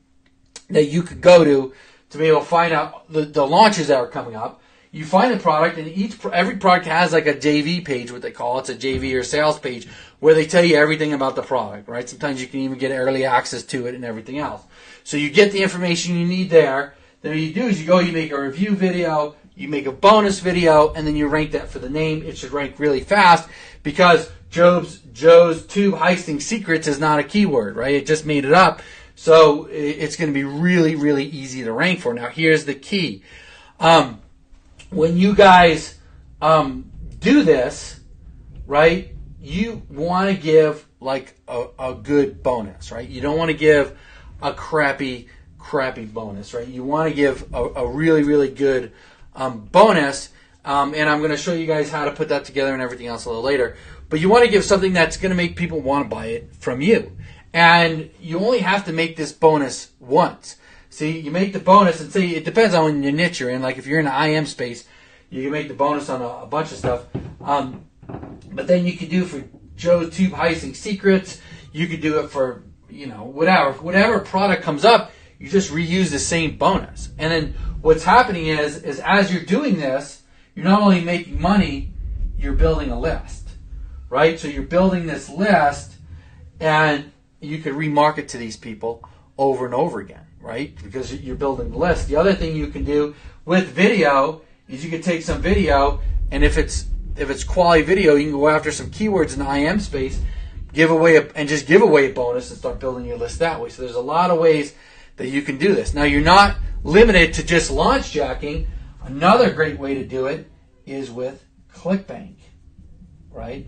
that you could go to be able to find out the launches that are coming up. You find the product, and every product has like a JV page, what they call it. It's a JV or sales page where they tell you everything about the product, right? Sometimes you can even get early access to it and everything else. So you get the information you need there. Then what you do is you make a review video, you make a bonus video, and then you rank that for the name. It should rank really fast because Joe's tube heisting secrets is not a keyword, right? It just made it up. So it's going to be really, really easy to rank for. Now, here's the key. When you guys do this, right, you want to give like a good bonus, right? You don't want to give a crappy bonus, right? You want to give a really, really good bonus. And I'm going to show you guys how to put that together and everything else a little later. But you want to give something that's going to make people want to buy it from you. And you only have to make this bonus once. See, you make the bonus, and say it depends on your niche you're in. Like if you're in the IM space, you can make the bonus on a bunch of stuff. But then you could do it for Joe's Tube Heisting Secrets. You could do it for, whatever product comes up, you just reuse the same bonus. And then what's happening is as you're doing this, you're not only making money, you're building a list, right? So you're building this list, and you could remarket to these people over and over again, right? Because you're building the list. The other thing you can do with video is you can take some video, and if it's quality video, you can go after some keywords in the IM space, give away a bonus and start building your list that way. So there's a lot of ways that you can do this. Now, you're not limited to just launch jacking. Another great way to do it is with ClickBank, right?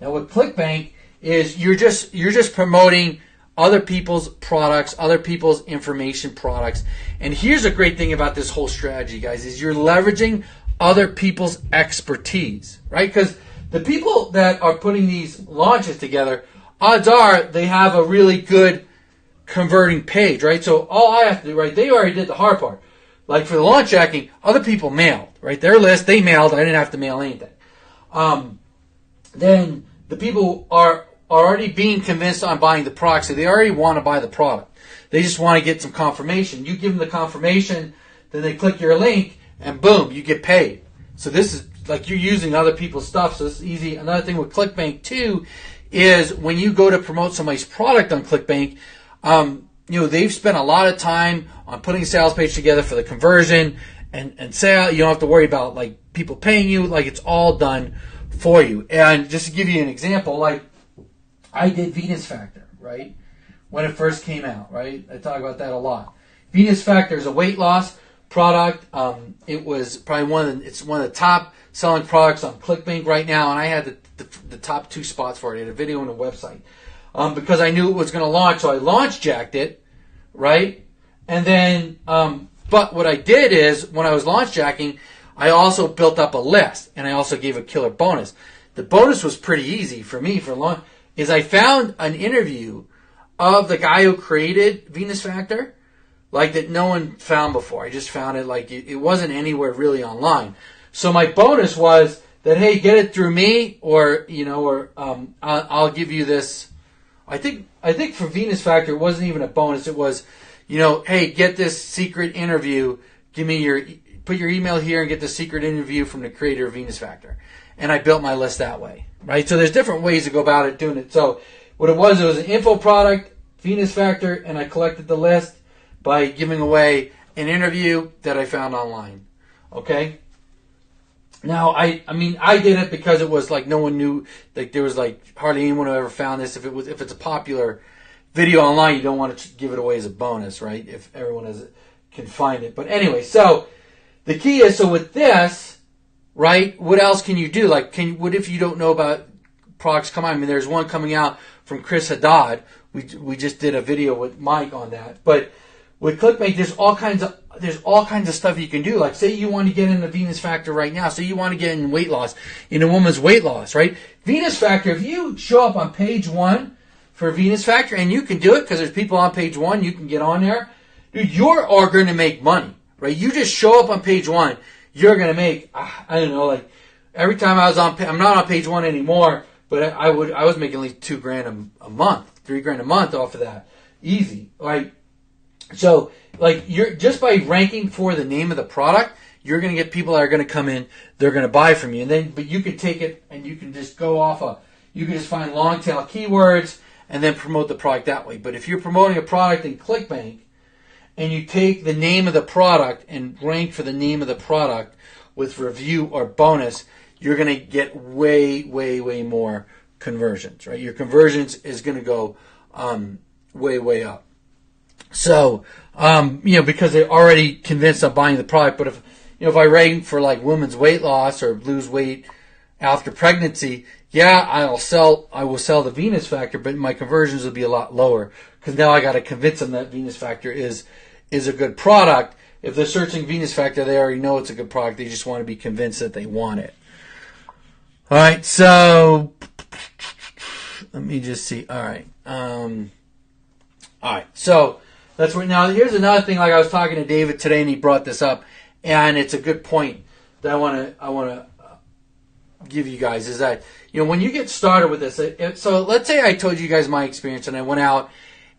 Now, with ClickBank is you're just promoting other people's products, other people's information products. And here's a great thing about this whole strategy, guys, is you're leveraging other people's expertise, right? Because the people that are putting these launches together, odds are they have a really good converting page, right? So all I have to do, right, they already did the hard part. Like for the launch jacking, other people mailed, right? Their list, they mailed. I didn't have to mail anything. Then the people are already being convinced on buying the product, so they already want to buy the product. They just want to get some confirmation. You give them the confirmation, then they click your link, and boom, you get paid. So this is like you're using other people's stuff, so it's easy. Another thing with ClickBank too is when you go to promote somebody's product on ClickBank, they've spent a lot of time on putting a sales page together for the conversion and sale. You don't have to worry about like people paying you. Like it's all done for you. And just to give you an example, like I did Venus Factor, right? When it first came out, right? I talk about that a lot. Venus Factor is a weight loss product. It was probably it's one of the top selling products on ClickBank right now, and I had the top 2 spots for it. I had a video and a website because I knew it was going to launch, so I launch jacked it, right? And then, but what I did is when I was launch jacking, I also built up a list, and I also gave a killer bonus. The bonus was pretty easy for me for launch. Is I found an interview of the guy who created Venus Factor, like that no one found before. I just found it like it wasn't anywhere really online. So my bonus was that, hey, get it through me, or I'll give you this. I think for Venus Factor it wasn't even a bonus. It was, hey, get this secret interview. Put your email here and get the secret interview from the creator of Venus Factor. And I built my list that way, right? So there's different ways to go about it, doing it. So what it was an info product, Venus Factor, and I collected the list by giving away an interview that I found online, okay? Now, I did it because it was like no one knew, like there was like hardly anyone who ever found this. If it's a popular video online, you don't want to give it away as a bonus, right? If everyone can find it. But anyway, so the key is, so with this, right, what else can you do? Like, what if you don't know about products coming out? I mean, there's one coming out from Chris Haddad. We just did a video with Mike on that. But with ClickBank, there's all kinds of stuff you can do. Like, say you want to get into Venus Factor right now. Say you want to get in weight loss, in a woman's weight loss, right? Venus Factor, if you show up on page 1 for Venus Factor, and you can do it because there's people on page 1, you can get on there. Dude, you're all going to make money, right? You just show up on page 1, you're going to make, I don't know, like every time I'm not on page 1 anymore, but I was making at least $2,000 a month, $3,000 a month off of that. Easy. Like, so, like, you're just by ranking for the name of the product, you're going to get people that are going to come in, they're going to buy from you. But you can take it and you can just go off you can just find long tail keywords and then promote the product that way. But if you're promoting a product in ClickBank and you take the name of the product and rank for the name of the product with review or bonus, you're going to get way, way, way more conversions, right? Your conversions is going to go way, way up. So, because they're already convinced of buying the product. But if I rank for like women's weight loss or lose weight after pregnancy, I will sell the Venus Factor, but my conversions will be a lot lower because now I got to convince them that Venus Factor is a good product. If they're searching Venus Factor, they already know it's a good product. They just want to be convinced that they want it. All right, so let me just see. All right, so that's what. Now here's another thing. Like I was talking to David today, and he brought this up, and it's a good point that I want to give you guys is that when you get started with this. So let's say I told you guys my experience, and I went out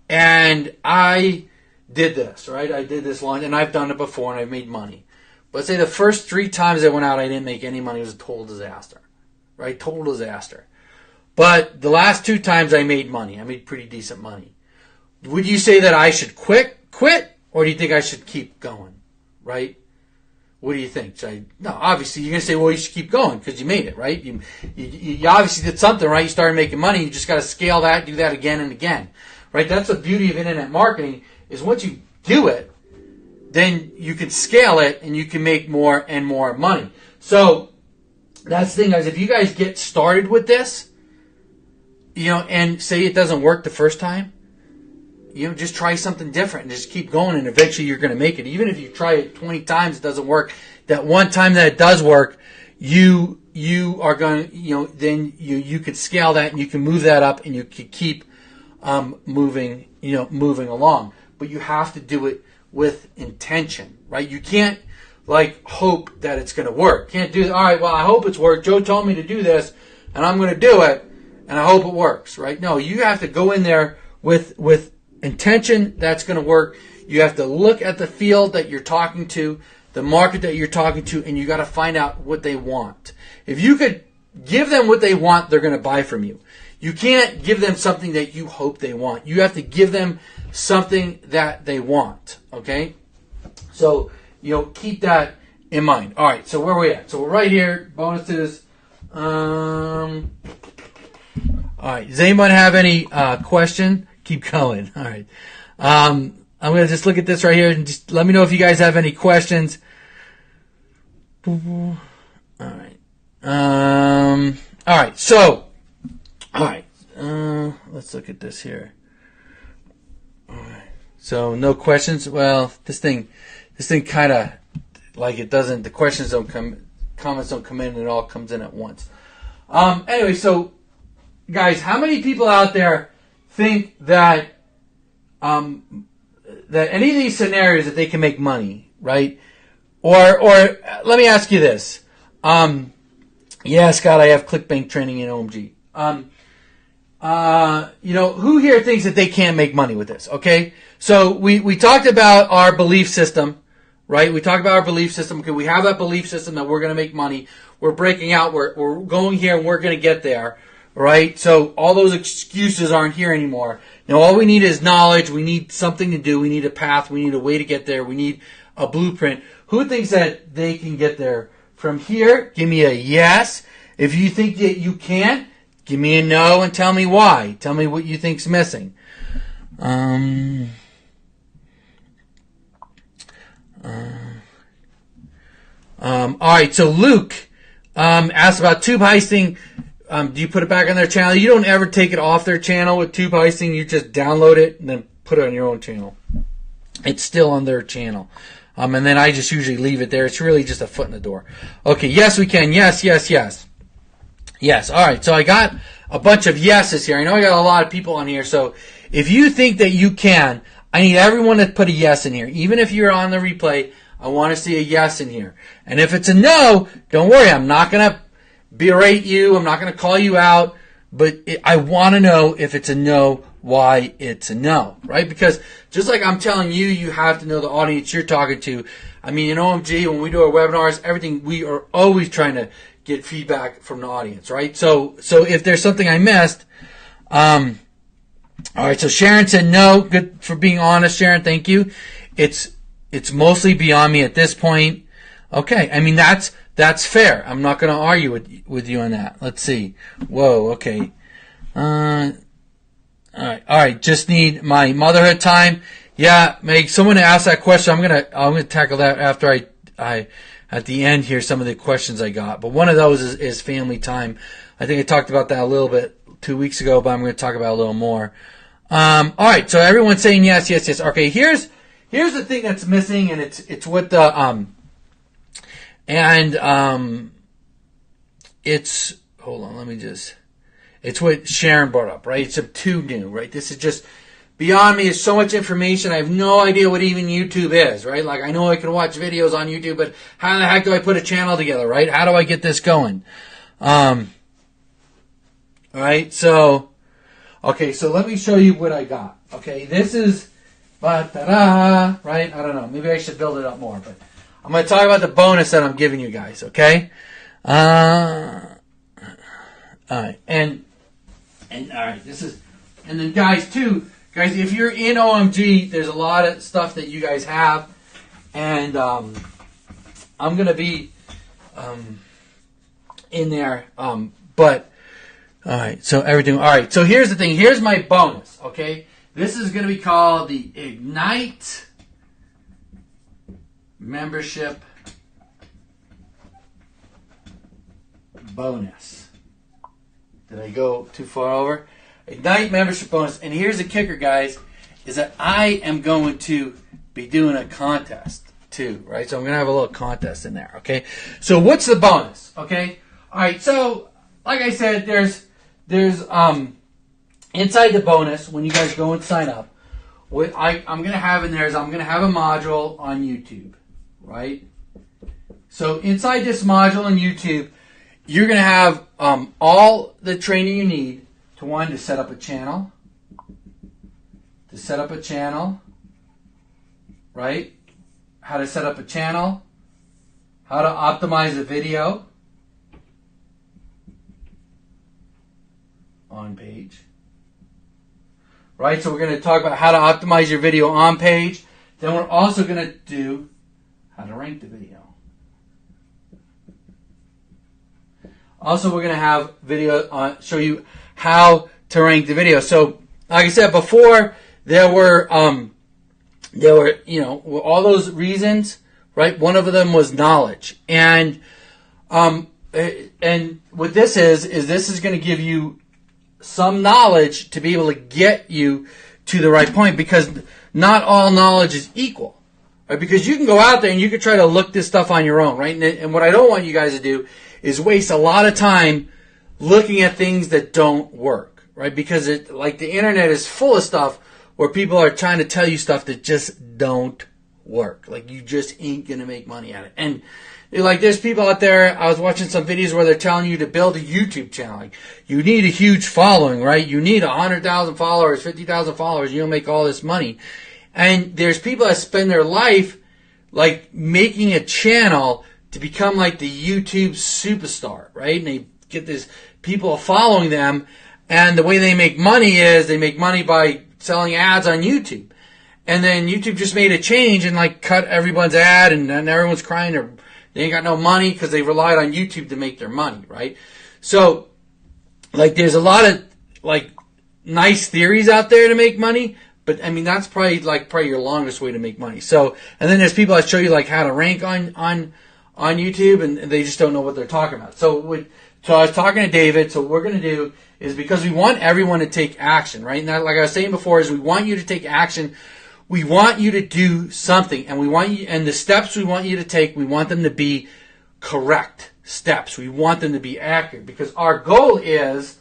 and I did this, right? I did this launch, and I've done it before, and I've made money. But say the first 3 times I went out, I didn't make any money. It was a total disaster, right? Total disaster. But the last 2 times I made money. I made pretty decent money. Would you say that I should quit, or do you think I should keep going, right? What do you think? No, obviously you're going to say, well, you should keep going because you made it, right? You obviously did something, right? You started making money. You just got to scale that, do that again and again, right? That's the beauty of internet marketing is once you do it, then you can scale it and you can make more and more money. So that's the thing, guys. If you guys get started with this, and say it doesn't work the first time, just try something different and just keep going, and eventually you're going to make it. Even if you try it 20 times, it doesn't work. That one time that it does work, you are going to, then you could scale that and you can move that up and you can keep moving along. But you have to do it with intention, right? You can't hope that it's going to work. Can't do all right. Well, I hope it's worked. Joe told me to do this, and I'm going to do it, and I hope it works, right? No, you have to go in there with intention. That's going to work. You have to look at the field that you're talking to, the market that you're talking to, and you got to find out what they want. If you could give them what they want, they're going to buy from you. You can't give them something that you hope they want. You have to give them something that they want, okay? So, keep that in mind. All right, so where are we at? So we're right here, bonuses. All right, does anyone have any question? Keep going. All right. I'm going to just look at this right here and just let me know if you guys have any questions. All right. All right, so, all right. Let's look at this here. All right. So no questions. Well, this thing kind of it doesn't. The questions don't come, comments don't come in, and it all comes in at once. Anyway, so guys, how many people out there think that that any of these scenarios that they can make money, right? Or let me ask you this. Yeah, Scott, I have ClickBank training in OMG. Who here thinks that they can't make money with this? Okay, so we talked about our belief system, right? We talked about our belief system. Okay, we have that belief system that we're going to make money. We're breaking out. We're going here, and we're going to get there, right? So all those excuses aren't here anymore. Now all we need is knowledge. We need something to do. We need a path. We need a way to get there. We need a blueprint. Who thinks that they can get there from here? Give me a yes. If you think that you can't, give me a no and tell me why. Tell me what you think's missing. All right, so Luke asked about tube heisting. Do you put it back on their channel? You don't ever take it off their channel with tube heisting. You just download it and then put it on your own channel. It's still on their channel. And then I just usually leave it there. It's really just a foot in the door. Okay, yes, we can. Yes, yes, yes. Yes, all right. So I got a bunch of yeses here. I know I got a lot of people on here. So if you think that you can, I need everyone to put a yes in here. Even if you're on the replay, I want to see a yes in here. And if it's a no, don't worry. I'm not going to berate you. I'm not going to call you out. But I want to know if it's a no, why it's a no, right? Because just like I'm telling you, you have to know the audience you're talking to. I mean, in OMG, when we do our webinars, everything, we are always trying to get feedback from the audience, right? So if there's something I missed, all right. So Sharon said no. Good for being honest, Sharon. Thank you. It's mostly beyond me at this point. Okay. I mean, that's That's fair. I'm not going to argue with you on that. Let's see. Whoa, okay. All right. Just need my motherhood time. Yeah, Meg. Someone asked that question. I'm gonna tackle that after I at the end here. Some of the questions I got, but one of those is family time. I think I talked about that a little bit 2 weeks ago, but I'm going to talk about it a little more. All right. So everyone's saying yes. Okay. Here's the thing that's missing, and it's what the it's, hold on, it's what Sharon brought up, right? It's too new, right? This is just beyond me. It's so much information. I have no idea what even YouTube is, right? Like, I know I can watch videos on YouTube, but how the heck do I put a channel together, right? How do I get this going? Right? So, okay, so let me show you what I got. Okay, this is, right? I don't know. Maybe I should build it up more, but I'm going to talk about the bonus that I'm giving you guys, okay? All right, and all right, and then guys, if you're in OMG, there's a lot of stuff that you guys have, and I'm going to be in there, but all right, so everything, all right, so here's the thing, here's my bonus, okay? This is going to be called the Ignite Membership Bonus. Did I go too far over? Ignite Membership Bonus. And here's the kicker, guys, is that I am going to be doing a contest too, right? So I'm going to have a little contest in there, okay? So what's the bonus, okay? All right, so like I said, there's inside the bonus, when you guys go and sign up, what I'm going to have in there is I'm going to have a module on YouTube, right? So inside this module on YouTube, you're going to have all the training you need to set up a channel, right? How to set up a channel, how to optimize a video on page, right? So we're going to talk about how to optimize your video on page. Then we're also going to do how to rank the video. Also, we're going to have video show you how to rank the video. So, like I said before, there were all those reasons, right? One of them was knowledge, and what this is this is going to give you some knowledge to be able to get you to the right point, because not all knowledge is equal, right? Because you can go out there and you can try to look this stuff on your own, right? And what I don't want you guys to do is waste a lot of time looking at things that don't work, right? Because the internet is full of stuff where people are trying to tell you stuff that just don't work. Like, you just ain't going to make money at it. And like, there's people out there, I was watching some videos where they're telling you to build a YouTube channel. Like, you need a huge following, right? You need 100,000 followers, 50,000 followers, you'll make all this money. And there's people that spend their life like making a channel to become like the YouTube superstar, right? And they get this people following them, and the way they make money is they make money by selling ads on YouTube. And then YouTube just made a change and like cut everyone's ad, and then everyone's crying they ain't got no money because they relied on YouTube to make their money, right? So, like, there's a lot of like nice theories out there to make money, but I mean that's probably your longest way to make money. So, and then there's people that show you like how to rank on YouTube, and they just don't know what they're talking about. So I was talking to David. So what we're going to do is, because we want everyone to take action, right? And like I was saying before, is we want you to take action. We want you to do something, and and the steps we want you to take, we want them to be correct steps. We want them to be accurate, because our goal is,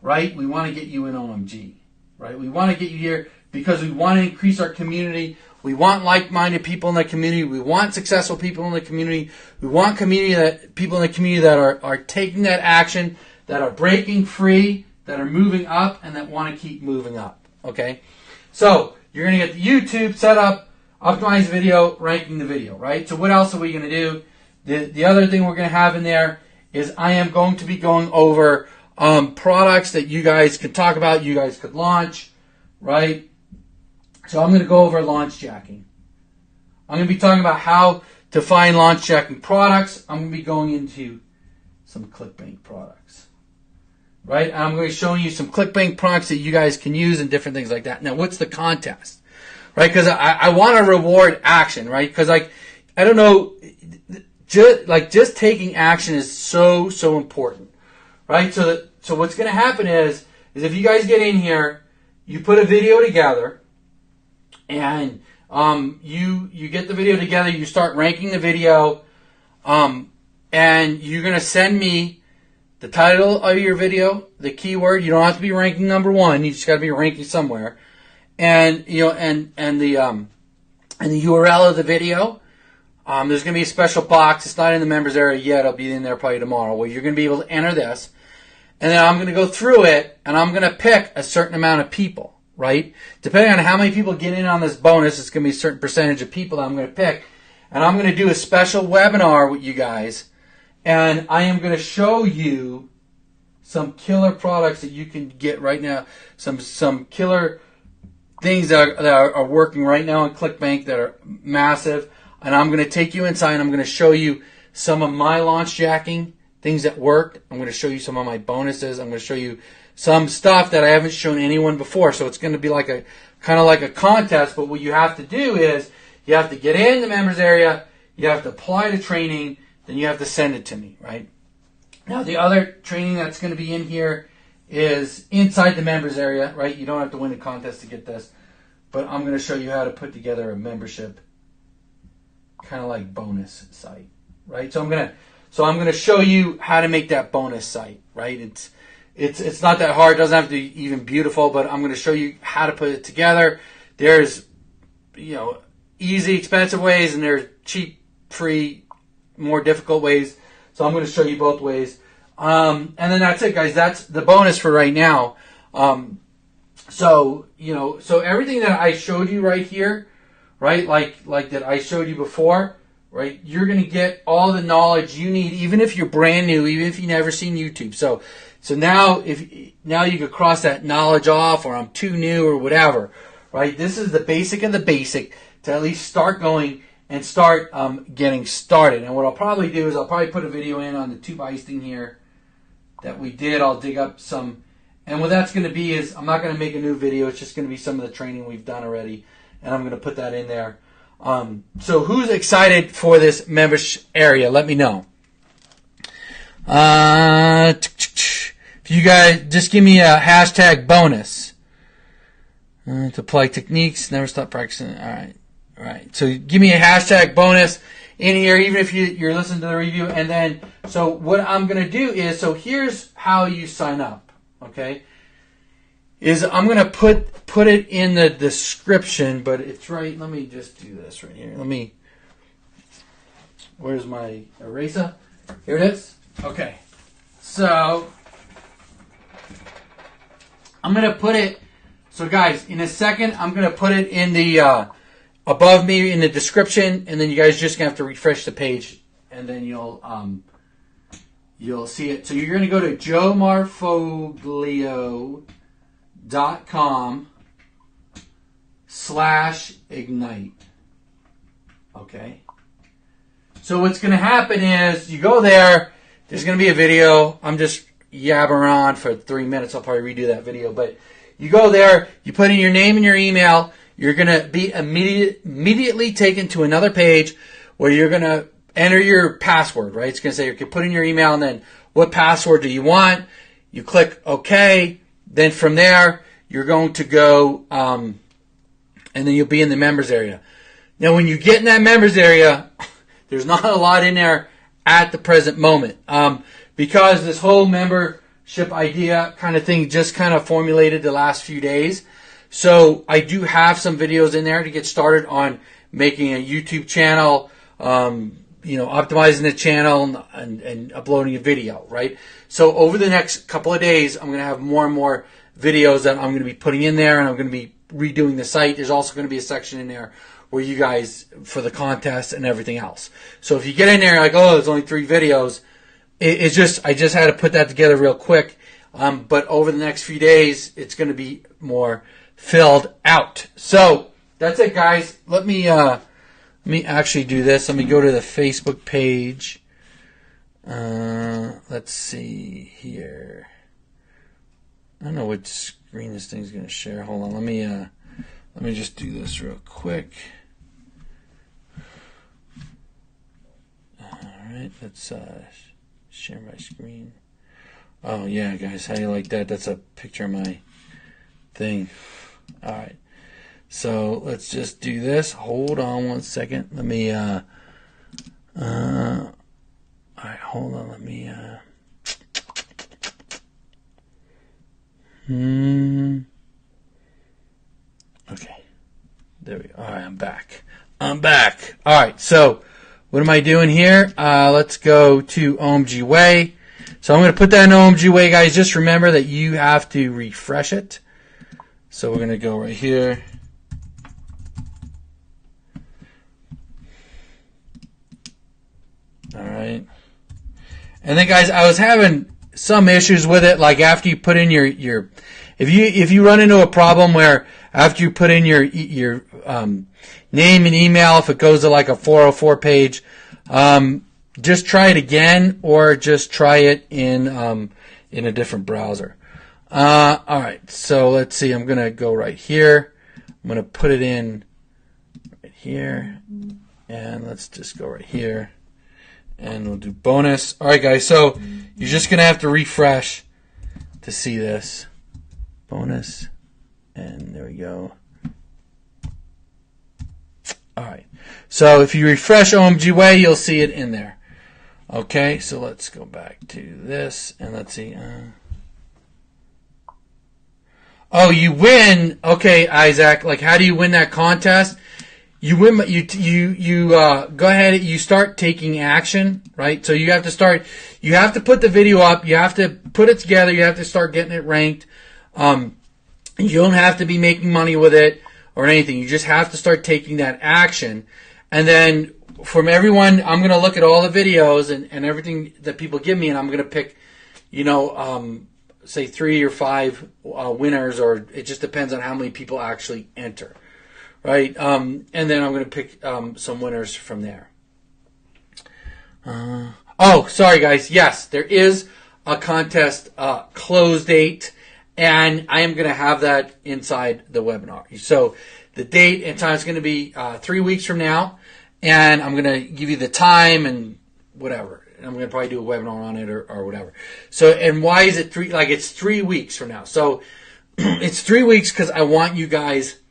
right, we want to get you in OMG, right? We want to get you here because we want to increase our community. We want like-minded people in the community. We want successful people in the community. We want people in the community that are taking that action, that are breaking free, that are moving up, and that want to keep moving up. Okay? So you're going to get the YouTube set up, optimize video, ranking the video, right? So what else are we going to do? The other thing we're going to have in there is I am going to be going over products that you guys could talk about, you guys could launch, right? So I'm going to go over launch jacking. I'm going to be talking about how to find launch jacking products. I'm going to be going into some ClickBank products. Right? And I'm going to be showing you some ClickBank products that you guys can use and different things like that. Now, what's the contest? Right? Because I want to reward action, right? Because I don't know, just taking action is so important, right? So what's going to happen is if you guys get in here, you put a video together, and you get the video together, you start ranking the video, and you're going to send me the title of your video, the keyword. You don't have to be ranking number one. You just got to be ranking somewhere, and and the URL of the video. There's going to be a special box. It's not in the members area yet. It'll be in there probably tomorrow. Where you're going to be able to enter this, and then I'm going to go through it, and I'm going to pick a certain amount of people. Right? Depending on how many people get in on this bonus, it's going to be a certain percentage of people that I'm going to pick, and I'm going to do a special webinar with you guys. And I am going to show you some killer products that you can get right now. Some killer things that are working right now on ClickBank that are massive. And I'm going to take you inside. And I'm going to show you some of my launch jacking things that worked. I'm going to show you some of my bonuses. I'm going to show you some stuff that I haven't shown anyone before. So it's going to be like a kind of like a contest. But what you have to do is you have to get in the members area. You have to apply the training. Then you have to send it to me, right? Now, the other training that's going to be in here is inside the members area, right? You don't have to win a contest to get this. But I'm going to show you how to put together a membership kind of like bonus site, right? So I'm going to show you how to make that bonus site, right? It's not that hard. It doesn't have to be even beautiful, but I'm going to show you how to put it together. There's, easy, expensive ways, and there's cheap, free, more difficult ways. So I'm going to show you both ways. And then that's it, guys. That's the bonus for right now. So everything that I showed you right here, right, like that I showed you before, right, you're going to get all the knowledge you need, even if you're brand new, even if you've never seen YouTube. So now you could cross that knowledge off, or I'm too new or whatever, right? This is the basic of the basic to at least start going and start getting started. And what I'll probably do is I'll probably put a video in on the tube icing here that we did. I'll dig up some, and what that's going to be is I'm not going to make a new video. It's just going to be some of the training we've done already, and I'm going to put that in there. So who's excited for this members area? Let me know. If you guys just give me a hashtag bonus to apply techniques, never stop practicing. All right, so give me a hashtag bonus in here, even if you're listening to the review. And then, so what I'm going to do is, so here's how you sign up, okay? Is I'm going to put it in the description, but it's right. Let me just do this right here. Where's my eraser? Here it is. Okay, so I'm going to put it, so guys, in a second, I'm going to put it in the, above me in the description, and then you guys just gonna have to refresh the page, and then you'll see it. So you're gonna go to joemarfoglio.com/ignite. Okay. So what's gonna happen is you go there. There's gonna be a video. I'm just yabbering on for 3 minutes. I'll probably redo that video, but you go there. You put in your name and your email. You're going to be immediately taken to another page where you're going to enter your password, right? It's going to say you can put in your email, and then what password do you want? You click OK. Then from there, you're going to go, and then you'll be in the members area. Now, when you get in that members area, there's not a lot in there at the present moment, because this whole membership idea kind of thing just kind of formulated the last few days. So I do have some videos in there to get started on making a YouTube channel, optimizing the channel and uploading a video, right? So over the next couple of days, I'm going to have more and more videos that I'm going to be putting in there, and I'm going to be redoing the site. There's also going to be a section in there where you guys, for the contest and everything else. So if you get in there like, oh, there's only 3 videos, I just had to put that together real quick. But over the next few days, it's going to be more filled out. So that's it, guys. Let me Let me actually do this. Let me go to the Facebook page. Let's see here. I don't know what screen this thing's going to share. Hold on. Let me just do this real quick. All right. Let's share my screen. Oh yeah, guys. How do you like that? That's a picture of my thing. All right. So let's just do this. Hold on one second. Let me. All right. Hold on. Let me. Okay. There we go. All right. I'm back. All right. So what am I doing here? Let's go to OMG Way. So I'm going to put that in OMG Way, guys. Just remember that you have to refresh it. So we're going to go right here. All right. And then, guys, I was having some issues with it. Like after you put in your if you run into a problem where after you put in your name and email, if it goes to like a 404 page, just try it again, or just try it in a different browser. All right. So let's see. I'm gonna go right here. I'm gonna put it in right here, and let's just go right here. And we'll do bonus. All right, guys. So you're just going to have to refresh to see this. Bonus. And there we go. All right. So if you refresh OMG Way, you'll see it in there. Okay. So let's go back to this. And let's see. Oh, you win. Okay, Isaac. Like, how do you win that contest? You win. You go ahead. You start taking action, right? So you have to start. You have to put the video up. You have to put it together. You have to start getting it ranked. You don't have to be making money with it or anything. You just have to start taking that action. And then from everyone, I'm going to look at all the videos and everything that people give me, and I'm going to pick, say 3 or 5 winners, or it just depends on how many people actually enter. Right, and then I'm going to pick some winners from there. Oh, sorry, guys. Yes, there is a contest close date, and I am going to have that inside the webinar. So the date and time is going to be 3 weeks from now, and I'm going to give you the time and whatever. And I'm going to probably do a webinar on it or whatever. So, and why is it 3? Like, it's 3 weeks from now. So it's 3 weeks because I want you guys.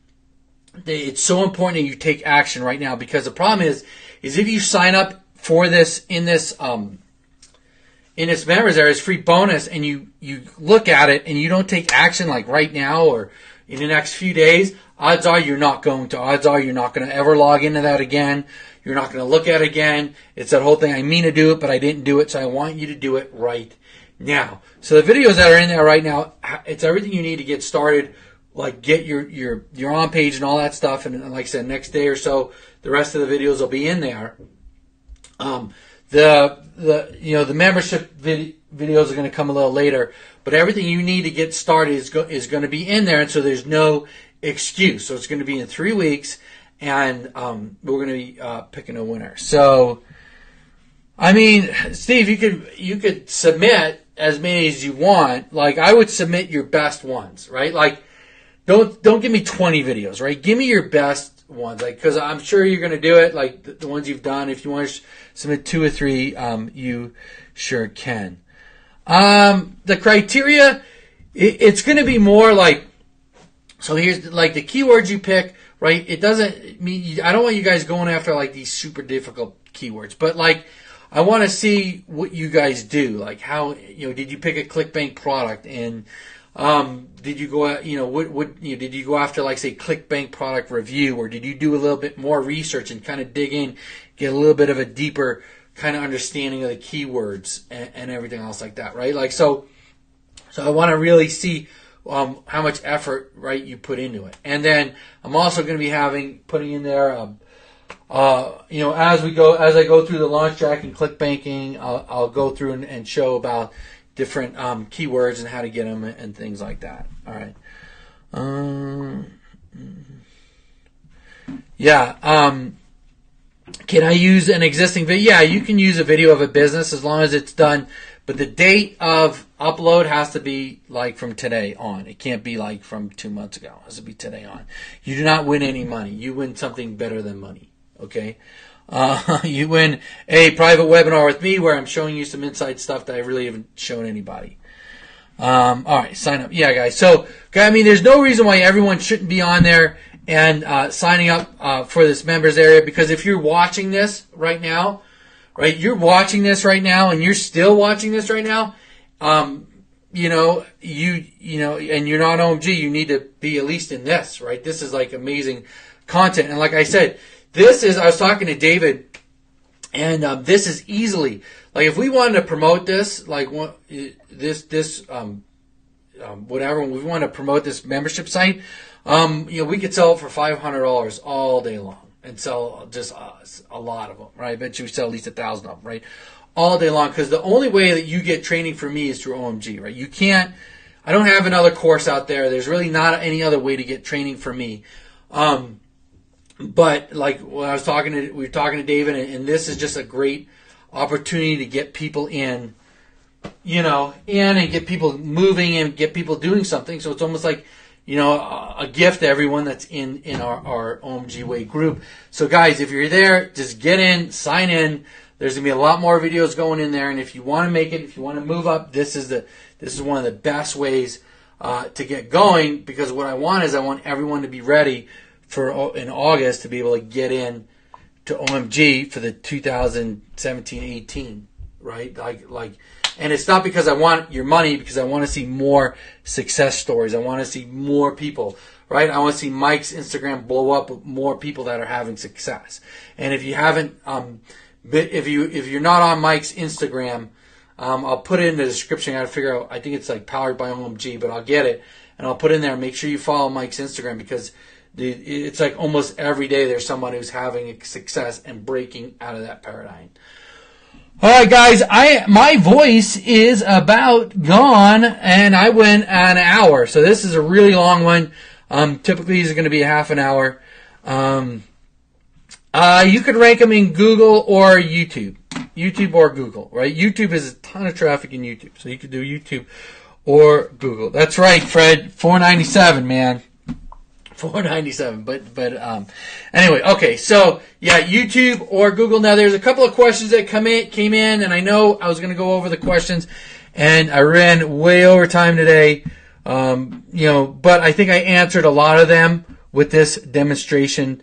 It's so important that you take action right now, because the problem is if you sign up for this in this members area, it's free bonus, and you look at it and you don't take action like right now or in the next few days, odds are you're not going to. Odds are you're not going to ever log into that again. You're not going to look at it again. It's that whole thing. I mean to do it, but I didn't do it, so I want you to do it right now. So the videos that are in there right now, it's everything you need to get started. Like, get your on page and all that stuff, and like I said, next day or so, the rest of the videos will be in there. The membership videos are going to come a little later, but everything you need to get started is going to be in there, and so there's no excuse. So it's going to be in 3 weeks, and we're going to be picking a winner. So, I mean, Steve, you could submit as many as you want. Like, I would submit your best ones, right? Like, don't give me 20 videos, right? Give me your best ones, like, because I'm sure you're going to do it, like the ones you've done. If you want to submit 2 or 3, you sure can. The criteria, it's going to be more like, so here's like the keywords you pick, right? It doesn't mean, I don't want you guys going after like these super difficult keywords, but like, I want to see what you guys do, like how, did you pick a ClickBank product, and did you go out, did you go after, like, say, ClickBank product review, or did you do a little bit more research and kind of dig in, get a little bit of a deeper kind of understanding of the keywords and everything else like that, right? Like, so I want to really see how much effort, right, you put into it. And then I'm also going to be putting in there, as I go through the launch track and ClickBanking, I'll go through and show about different keywords and how to get them and things like that. All right. Can I use an existing video? Yeah, you can use a video of a business as long as it's done. But the date of upload has to be like from today on. It can't be like from 2 months ago. It has to be today on. You do not win any money. You win something better than money. Okay? You win a private webinar with me where I'm showing you some inside stuff that I really haven't shown anybody. All right, sign up. Yeah, guys. So, I mean, there's no reason why everyone shouldn't be on there and signing up for this members area, because if you're watching this right now, right, you're watching this right now and you're still watching this right now, you know, and you're not OMG, you need to be at least in this, right? This is like amazing content. And like I said, I was talking to David, and this is easily, like if we wanted to promote this, like whatever, when we want to promote this membership site, you know, we could sell it for $500 all day long and sell just a lot of them, right? I bet you we sell at least 1,000 of them, right? All day long, because the only way that you get training from me is through OMG, right? You can't, I don't have another course out there. There's really not any other way to get training from me. But like when we were talking to David, and this is just a great opportunity to get people in, you know, and get people moving and get people doing something. So it's almost like, you know, a gift to everyone that's in our OMG Way group. So guys, if you're there, just get in, sign in. There's gonna be a lot more videos going in there, and if you want to make it, if you want to move up, this is one of the best ways to get going. Because what I want is I want everyone to be ready for in August to be able to get in to OMG for the 2017-18, right? Like. And it's not because I want your money, because I want to see more success stories. I want to see more people, right? I want to see Mike's Instagram blow up with more people that are having success. And if you haven't, if you're not on Mike's Instagram, I'll put it in the description. I got to figure out. I think it's like powered by OMG, but I'll get it and I'll put it in there. Make sure you follow Mike's Instagram, because it's like almost every day there's someone who's having success and breaking out of that paradigm. All right, guys, my voice is about gone, and I went an hour. So this is a really long one. Typically, these are going to be a half an hour. You could rank them in Google or YouTube. YouTube or Google, right? YouTube is a ton of traffic in YouTube, so you could do YouTube or Google. That's right, Fred. $4.97, man. $4.97, but anyway, okay, so yeah, YouTube or Google. Now there's a couple of questions that came in, and I know I was going to go over the questions, and I ran way over time today, you know, but I think I answered a lot of them with this demonstration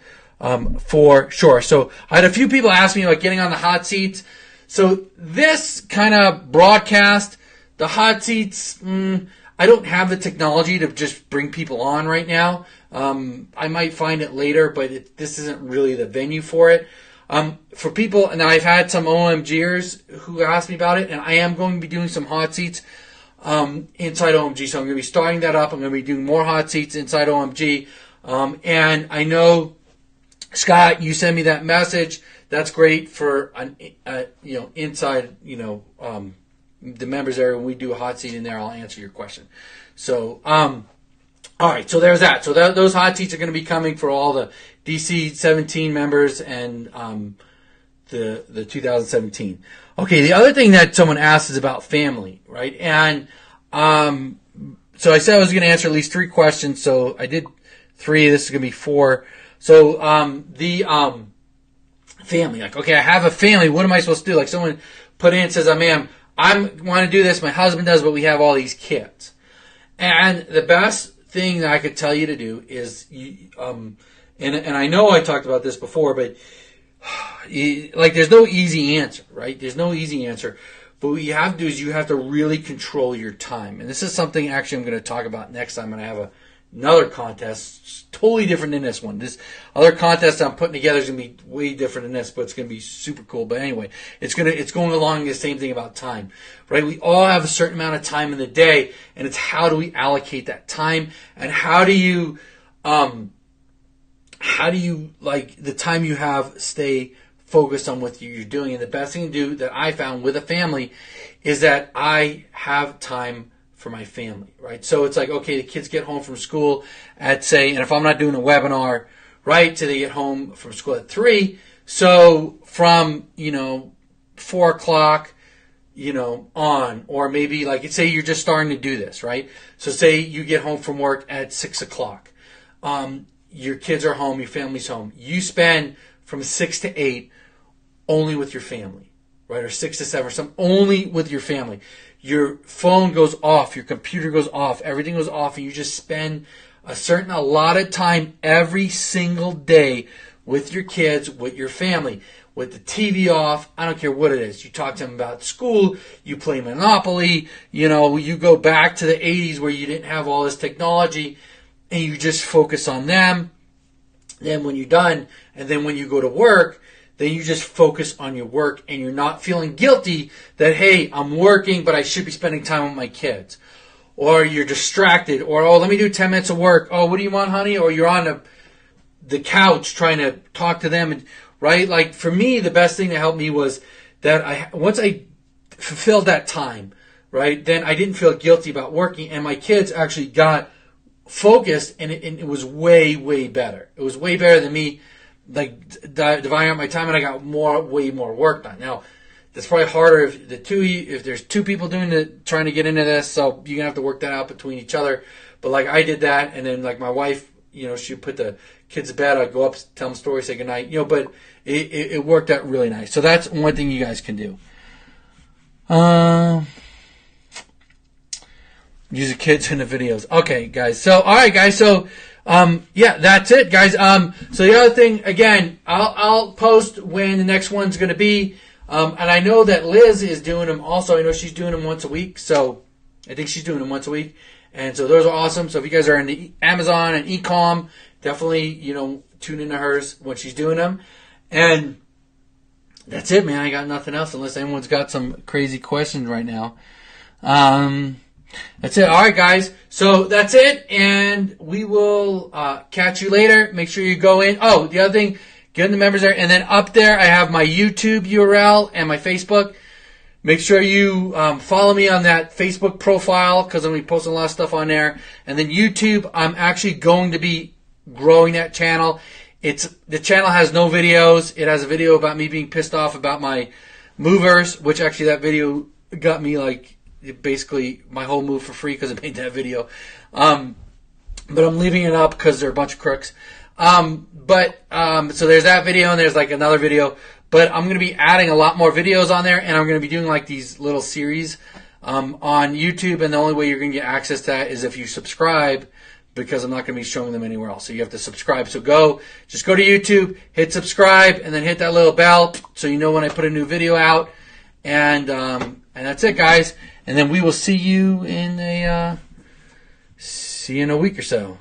for sure. So I had a few people ask me about getting on the hot seats. So this kind of broadcast, the hot seats, I don't have the technology to just bring people on right now. I might find it later, but this isn't really the venue for it. For people, and I've had some OMGers who asked me about it, and I am going to be doing some hot seats inside OMG. So I'm going to be starting that up. I'm going to be doing more hot seats inside OMG. And I know, Scott, you sent me that message. That's great for you know, inside, you know, the members area. When we do a hot seat in there, I'll answer your question. So, all right, so there's that. So those hot seats are going to be coming for all the DC 17 members and the 2017. Okay, the other thing that someone asked is about family, right? And so I said I was going to answer at least 3 questions. So I did 3. This is going to be 4. So the family, like, okay, I have a family. What am I supposed to do? Like someone put in and says, I want to do this. My husband does, but we have all these kids. And the best thing that I could tell you to do is, and I know I talked about this before, but like there's no easy answer, right? There's no easy answer. But what you have to do is you have to really control your time. And this is something actually I'm going to talk about next time when I have another contest, totally different than this one. This other contest I'm putting together is going to be way different than this, but it's going to be super cool. But anyway, it's going along the same thing about time, right? We all have a certain amount of time in the day, and it's how do we allocate that time, and how do you like the time you have stay focused on what you're doing. And the best thing to do that I found with a family is that I have time for my family, right? So it's like, okay, the kids get home from school at, say, and if I'm not doing a webinar, right, till they get home from school at 3, So from, 4 o'clock, on, or maybe like, say you're just starting to do this, right? So say you get home from work at 6 o'clock. Your kids are home, your family's home. You spend from 6 to 8 only with your family, right? Or 6 to 7 or something, only with your family. Your phone goes off, your computer goes off, everything goes off, and you just spend a certain allotted time every single day with your kids, with your family, with the TV off. I don't care what it is. You talk to them about school, you play Monopoly, you go back to the 80s where you didn't have all this technology, and you just focus on them. Then when you're done, and then when you go to work, then you just focus on your work, and you're not feeling guilty that, hey, I'm working, but I should be spending time with my kids. Or you're distracted, or, oh, let me do 10 minutes of work. Oh, what do you want, honey? Or you're on the couch trying to talk to them, and right? Like, for me, the best thing that helped me was that once I fulfilled that time, right, then I didn't feel guilty about working, and my kids actually got focused, and it was way, way better. It was way better than me, like, dividing up my time, and I got way more work done. Now, that's probably harder if there's two people trying to get into this, so you're gonna have to work that out between each other. But like, I did that, and then like my wife, she put the kids to bed. I'd go up, tell them stories, say goodnight. But it worked out really nice. So that's one thing you guys can do. Use the kids in the videos. Okay, guys. So, all right, guys. So, that's it, guys. So the other thing, again, I'll post when the next one's going to be. And I know that Liz is doing them also. I know she's doing them once a week. So I think she's doing them once a week. And so those are awesome. So if you guys are into Amazon and e-com, definitely, tune into hers when she's doing them. And that's it, man. I got nothing else unless anyone's got some crazy questions right now. That's it. All right, guys. So that's it. And we will catch you later. Make sure you go in. Oh, the other thing, get in the members there. And then up there, I have my YouTube URL and my Facebook. Make sure you follow me on that Facebook profile because I'm going to be posting a lot of stuff on there. And then YouTube, I'm actually going to be growing that channel. The channel has no videos. It has a video about me being pissed off about my movers, which actually that video got me like basically my whole move for free because I made that video. But I'm leaving it up because they're a bunch of crooks. So there's that video and there's like another video. But I'm going to be adding a lot more videos on there, and I'm going to be doing like these little series on YouTube, and the only way you're going to get access to that is if you subscribe, because I'm not going to be showing them anywhere else. So you have to subscribe. So just go to YouTube, hit subscribe, and then hit that little bell so you know when I put a new video out. And that's it, guys. And then we will see you in a week or so.